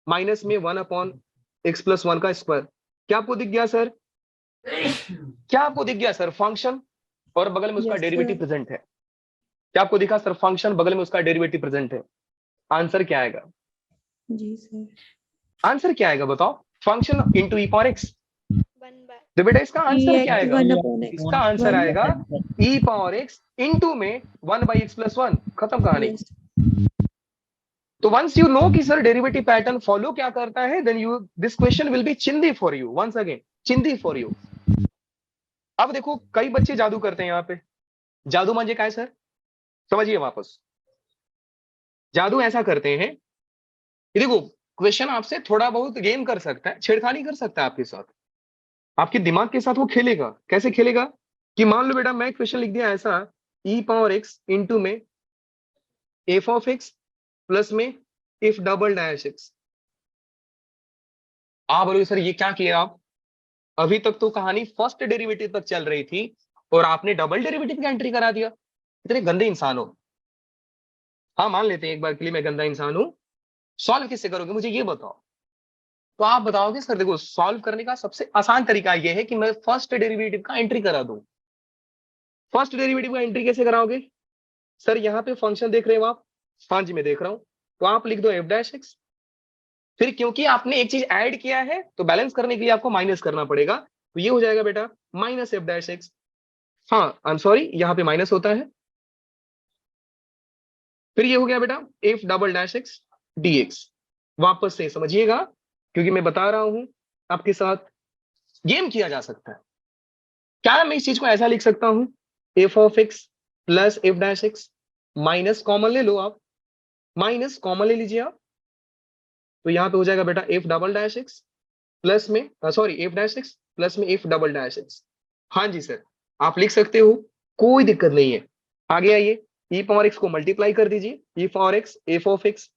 माइनस में 1/x+1 का स्क्वायर। क्या आपको दिख गया सर, क्या आपको दिख गया सर, फंक्शन और बगल में उसका Yes, डेरिवेटिव sir. प्रेजेंट है। क्या आपको दिखा सर, फंक्शन बगल में उसका डेरिवेटिव प्रेजेंट है। आंसर क्या आएगा, जी सर। आंसर क्या आएगा बताओ, फंक्शन इंटू e⁻x। तो बेटा इसका आंसर क्या आएगा, 1/x. इसका आंसर आएगा e⁻x इंटू में 1/x+1, खत्म कहानी। Yes. तो वंस यू नो कि सर डेरिवेटिव पैटर्न फॉलो क्या करता है, then you this question will be चिंदी फॉर यू, वंस अगेन चिंदी फॉर यू। अब देखो कई बच्चे जादू करते हैं यहाँ पे। जादू म्हणजे काय सर, समझिए वापस। जादू ऐसा करते हैं कि देखो क्वेश्चन आपसे थोड़ा बहुत गेम कर सकता है, छेड़खानी कर सकता है आपके साथ, आपके दिमाग के साथ वो खेलेगा। कैसे खेलेगा कि मान लो बेटा मैं क्वेश्चन लिख दिया ऐसा, e⁻x इंटू में f(x) प्लस में if (x). आप बोलोगे सर ये क्या किया आप, अभी तक तो कहानी फर्स्ट डेरिवेटिव तक चल रही थी और आपने डबल डेरिवेटिव का एंट्री करा दिया, इतने गंदे इंसान हो। हाँ मान लेते हैं एक बार के लिए मैं गंदा इंसान हूं, सॉल्व किससे करोगे मुझे ये बताओ। तो आप बताओगे सर देखो सॉल्व करने का सबसे आसान तरीका यह है कि मैं फर्स्ट डेरिवेटिव का एंट्री करा दूं। फर्स्ट डेरिवेटिव का एंट्री कैसे कराओगे सर, यहाँ पे फंक्शन देख रहे हो आप, हाँ जी मैं देख रहा हूं, तो आप लिख दो f'(x) फिर क्योंकि आपने एक चीज ऐड किया है तो बैलेंस करने के लिए आपको माइनस करना पड़ेगा, तो ये हो जाएगा बेटा माइनस एफ डैश एक्स। हाँ आई एम सॉरी, यहाँ पे माइनस होता है। फिर ये हो गया बेटा f double dash x D x. वापस से समझिएगा, क्योंकि मैं बता रहा हूं आपके साथ गेम किया जा सकता है। क्या मैं इस चीज को ऐसा लिख सकता हूं, F of x plus F dash x, minus common ले लो आप, माइनस कॉमन ले लीजिए आप, तो यहां पे हो जाएगा बेटा f double dash x plus में sorry f dash x plus में एफ डबल डैश एक्स। हाँ जी सर, आप लिख सकते हो, कोई दिक्कत नहीं है। आगे आइए, ई पावर एक्स को मल्टीप्लाई कर दीजिए, e power x f of x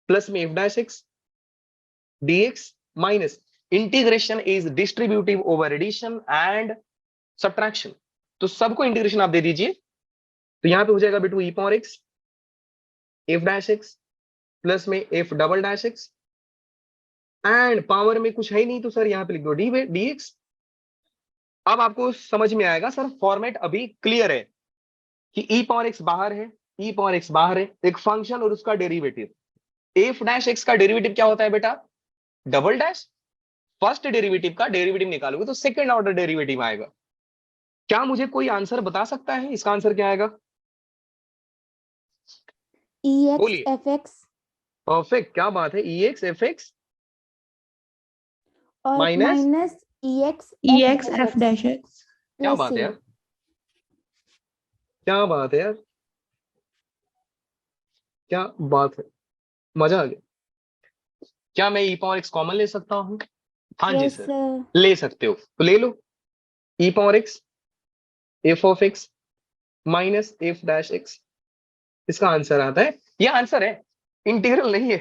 plus में f dash x dx minus integration is distributive over addition and subtraction, तो सबको इंटीग्रेशन आप दे दीजिए, तो यहां पे हो जाएगा बेटू e power x f dash x plus में f double dash x and power में कुछ है ही नहीं तो सर यहां पे लिख दो डी एक्स। अब आपको समझ में आएगा सर, फॉर्मेट अभी क्लियर है कि ई पावर एक्स बाहर है, ई पावर एक्स बाहर है, एक फंक्शन और उसका डेरिवेटिव, एफ डैश एक्स का डेरिवेटिव क्या होता है बेटा, डबल डैश। फर्स्ट डेरिवेटिव का डेरिवेटिव निकालोगे तो सेकंड ऑर्डर डेरिवेटिव आएगा। क्या मुझे कोई आंसर बता सकता है इसका आंसर क्या आएगा? बोलिए। EX FX परफेक्ट, क्या बात है, ई एक्स एफ एक्स और minus minus EX EX F dash X. क्या बात है यार, क्या बात है यार, क्या बात है, मजा आ गया। क्या मैं ई पावर एक्स कॉमन ले सकता हूँ? हाँ जी यस सर, ले सकते हो, तो ले लो e power x f of x minus f dash x, इसका आंसर आता है, ये आंसर है, इंटीग्रल नहीं है।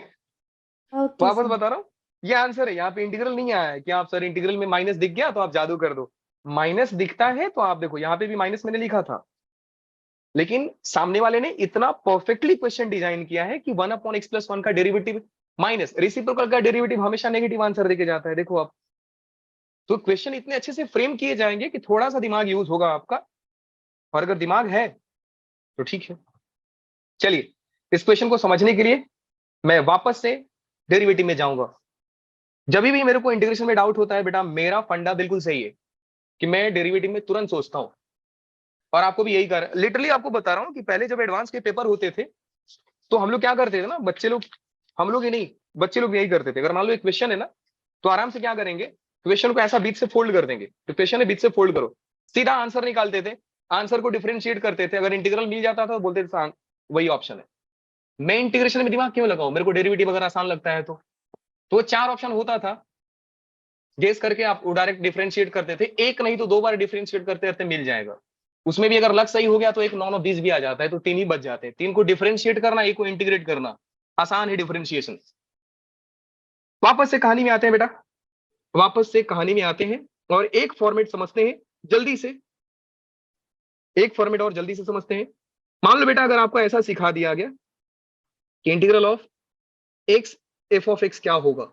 ओके वापस बता रहा हूँ, ये आंसर है, यहाँ पे इंटीग्रल नहीं आया है कि आप सर इंटीग्रल में माइनस दिख गया तो आप जादू कर दो। माइनस दिखता है तो आप देखो यहाँ पे भी माइनस मैंने लिखा था, लेकिन सामने वाले ने इतना परफेक्टली क्वेश्चन डिजाइन किया है कि 1/x+1 का डेरिवेटिव माइनस रेसिप्रोकल का डेरिवेटिव हमेशा नेगेटिव आंसर देके जाता है। देखो आप, तो क्वेश्चन इतने अच्छे से फ्रेम किए जाएंगे कि थोड़ा सा दिमाग यूज होगा आपका, और अगर दिमाग है तो ठीक है। चलिए, इस क्वेश्चन को समझने के लिए मैं वापस से डेरिवेटिव में जाऊंगा। जब भी मेरे को इंटीग्रेशन में डाउट होता है बेटा, मेरा फंडा बिल्कुल सही है कि मैं डेरिवेटिव में तुरंत सोचता हूं, और आपको भी यही कर, लिटरली आपको बता रहा हूं कि पहले जब एडवांस के पेपर होते थे तो हम लोग क्या करते थे ना, बच्चे लोग, हम लोग ही नहीं, बच्चे लोग यही करते थे। अगर मान लो एक क्वेश्चन है ना, तो आराम से क्या करेंगे, क्वेश्चन को ऐसा बीच से फोल्ड कर देंगे, तो क्वेश्चन है बीच से फोल्ड करो, सीधा आंसर निकालते थे, आंसर को डिफरेंशिएट करते थे, अगर इंटीग्रल मिल जाता था तो बोलते थे वही ऑप्शन है। मैं इंटीग्रेशन में दिमाग क्यों लगाऊं, मेरे को डेरिवेटिव अगर आसान लगता है तो 4 ऑप्शन होता था, गेस करके आप डायरेक्ट डिफरेंशिएट करते थे, एक नहीं तो 2 बार डिफरेंशिएट करते रहते मिल जाएगा। उसमें भी अगर लग सही हो गया तो एक 9 और 20 भी आ जाता है, तो 3 ही बच जाते हैं। 3 को डिफरेंशिएट करना, एक को इंटीग्रेट करना, आसान है डिफरेंशिएशन। वापस से कहानी में आते हैं बेटा, वापस से कहानी में आते हैं और एक फॉर्मेट समझते हैं जल्दी से, एक फॉर्मेट और जल्दी से समझते हैं। मान लो बेटा, अगर आपको ऐसा सिखा दिया गया कि integral of x f of x क्या होगा,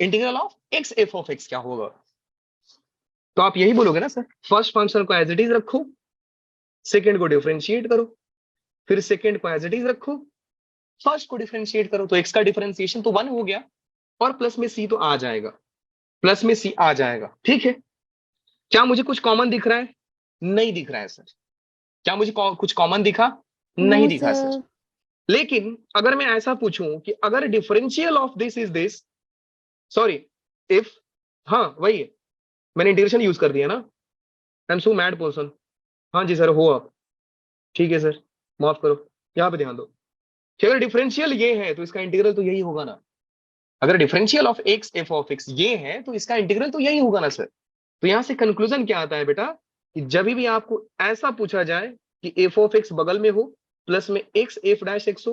integral of x f of x क्या होगा, तो आप यही बोलोगे ना सर, फर्स्ट फंक्शन को एज इट इज रखो, सेकंड को डिफरेंशिएट करो, फिर सेकंड को एज इट इज रखो, फर्स्ट को डिफरेंशिएट करो, तो एक्स का डिफरेंशिएशन तो 1 हो गया, और प्लस में सी तो आ जाएगा, प्लस में सी आ जाएगा, ठीक है। क्या मुझे कुछ कॉमन दिख रहा है? नहीं दिख रहा है सर। क्या मुझे कुछ कॉमन दिखा? नहीं दिखा सर। लेकिन अगर मैं ऐसा पूछूं कि अगर differential of this is this, sorry if, हाँ वही है, मैंने इंटीग्रेशन यूज कर दिया ना, आई एम सो मैड पर्सन। हाँ जी सर, हो आप, ठीक है सर, माफ करो, यहाँ पे ध्यान दो कि अगर डिफरेंशियल ये है तो इसका इंटीग्रल तो यही होगा ना। अगर differential of x f of x ये है तो इसका इंटीग्रल तो यही होगा ना सर। तो यहां से कंक्लूजन क्या आता है बेटा, कि जब भी आपको ऐसा पूछा जाए कि एफ ऑफ एक्स बगल में हो, प्लस में एक्स एफ डैश एक्स हो,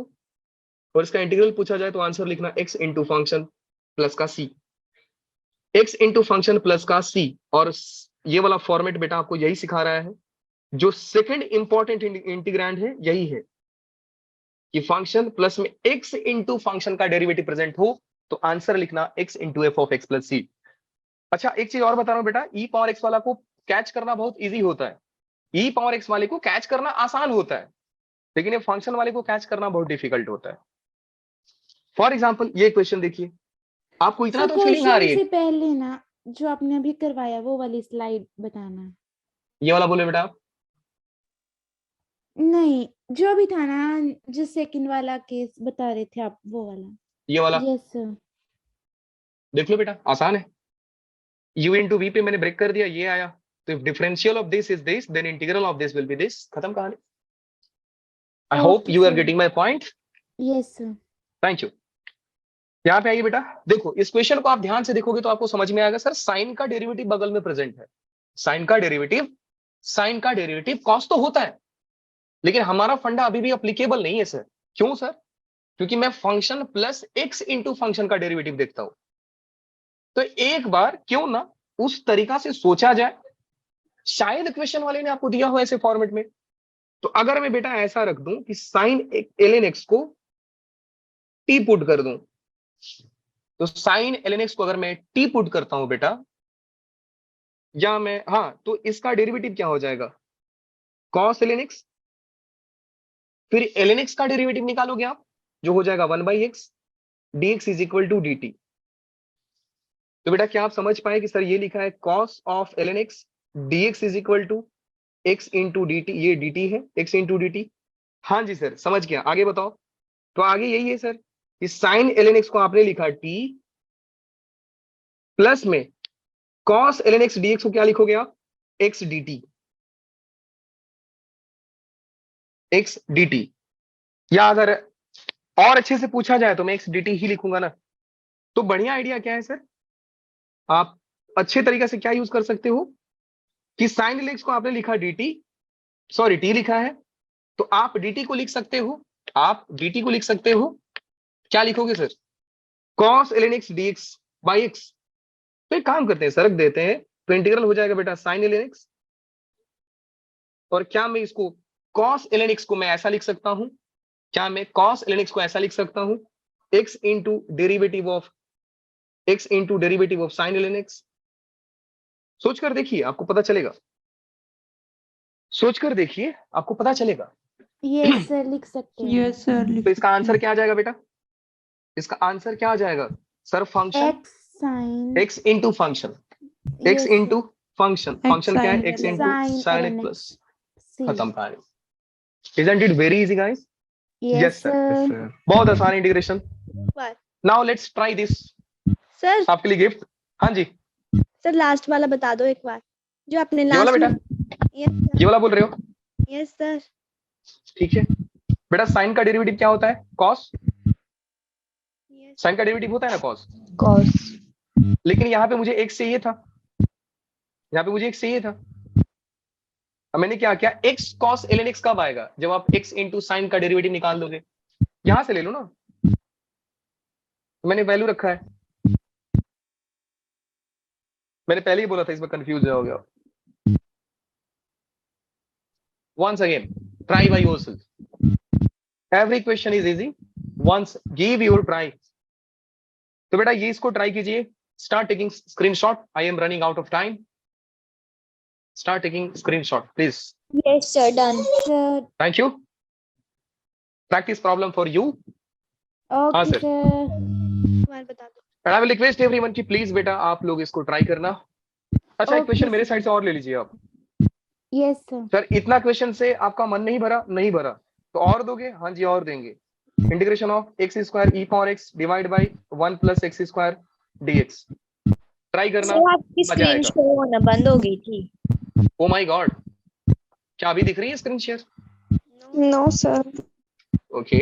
और इसका इंटीग्रल पूछा जाए, तो आंसर लिखना एक्स इंटू फंक्शन प्लस का सी, एक्स इंटू फंक्शन प्लस का सी। और ये वाला फॉर्मेट बेटा आपको यही सिखा रहा है, जो सेकंड इंपॉर्टेंट इंटीग्रैंड है यही है कि फंक्शन प्लस में एक्स इंटू फंक्शन का डेरिवेटिव प्रेजेंट हो तो आंसर लिखना x into f of x plus c. अच्छा, एक चीज और बता रहा हूं बेटा, ई पावर एक्स वाला को कैच करना बहुत इजी होता है, ई पावर एक्स वाले को कैच करना आसान होता है, लेकिन ये फंक्शन वाले को कैच करना बहुत डिफिकल्ट होता है। फॉर एग्जाम्पल ये क्वेश्चन देखिए, आपको इतना सर तो फीलिंग आ रही क्वेश्चन है। से पहले ना जो आपने अभी करवाया वो वाली स्लाइड बताना। ये वाला बोले बेटा आप। नहीं, जो अभी था ना, जो सेकंड वाला केस बता रहे थे आप, वो वाला। ये वाला यस सर। देख लो बेटा, आसान है। u इंटू वी पे मैंने ब्रेक कर दिया, ये आया। तो if differential of this is this, then integral of this will be this. खत्म कहानी। I hope Okay, you are sir. Getting my point. Yes sir. Thank you. यहाँ पे आइए बेटा, देखो इस क्वेश्चन को आप ध्यान से देखोगे तो आपको समझ में आएगा, सर साइन का डेरिवेटिव बगल में प्रेजेंट है। साइन का डेरिवेटिव कॉस तो होता है, लेकिन हमारा फंडा अभी भी अप्लीकेबल नहीं है सर। क्यों सर? क्योंकि मैं function plus x into function का डेरिवेटिव देखता हूं। तो एक बार क्यों ना उस तरीका से सोचा जाए, शायद क्वेश्चन वाले ने आपको दिया हो ऐसे फॉर्मेट में। तो अगर मैं बेटा ऐसा रख दूं कि साइन ln x को t पुट कर दूं, तो साइन ln x को अगर मैं t पुट करता हूं बेटा, या मैं तो इसका डेरिवेटिव क्या हो जाएगा? cos ln x। फिर ln x का डेरिवेटिव निकालोगे आप, जो हो जाएगा 1/x dx is equal to dt। तो बेटा क्या आप समझ पाए कि सर ये लिखा है cos of ln x dx is equal to x into dt, ये dt है, x इंटू dt। हाँ जी सर, समझ गया। आगे बताओ। तो आगे यही है सर कि साइन ln x को आपने लिखा t प्लस में cos ln x dx को क्या लिखोगे आप? x dt। या अगर और अच्छे से पूछा जाए तो मैं x dt ही लिखूंगा ना। तो बढ़िया आइडिया क्या है सर, आप अच्छे तरीके से क्या यूज कर सकते हो कि साइन ln x को आपने लिखा dt, सॉरी t लिखा है, तो आप dt को लिख सकते हो, क्या लिखोगे sir? cos ln x dx by x। तो एक काम करते हैं, सरक देते हैं, तो इंटीग्रल हो जाएगा बेटा साइन ln x। और क्या मैं इसको cos ln x को मैं ऐसा लिख सकता हूं? x into derivative of sine ln x। सोच कर देखिए, आपको पता चलेगा। यस सर, लिख सकते हैं। Yes sir. तो इसका आंसर क्या आ जाएगा बेटा? इसका आंसर क्या आ जाएगा sir? Function X sine x into function, function क्या है? x into sine x plus. खत्म कहानी। Isn't it very easy guys? यस sir. सर। बहुत आसान integration. Now let's try this. Sir आपके लिए गिफ्ट। हाँ जी, सर लास्ट वाला बता दो एक बार, जो आपने ये वाला लास्ट बेटा, में। ये वाला बोल रहे हो? Yes sir. ठीक है बेटा, साइन का डेरिवेटिव क्या होता है? कॉस। यस साइन का डेरिवेटिव होता है ना कॉस। cos लेकिन यहाँ पे मुझे x चाहिए था, अब मैंने क्या किया? x cos ln x कब आएगा? जब आप x इंटू साइन का डेरिवेटिव निकाल दोगे। यहां से ले लो ना, मैंने वैल्यू रखा है, मैंने पहले ही बोला था, इसमें कंफ्यूज हो गया। Once again, try by yourself. Every question is easy. Once give your try. तो बेटा ये इसको ट्राई कीजिए। Start taking screenshot. I am running out of time. Start taking screenshot, please. Yes sir, done. Sir Thank you. Practice problem for you. Okay sir. Sir. तुम्हारा बता दो। And I will request everyone कि please बेटा आप लोग इसको try करना। अच्छा, एक Okay, क्वेश्चन मेरे sir. साइड से और ले लीजिए आप। Yes sir. सर इतना क्वेश्चन से आपका मन नहीं भरा तो और दोगे? हाँ जी, और देंगे। Integration of x square E power X divide by 1 plus X square DX. Try करना, आपकी मजा स्क्रीन आएगा। शो होना बंद हो गई थी। ओ माय गॉड, क्या अभी दिख रही है screen share? No sir. Okay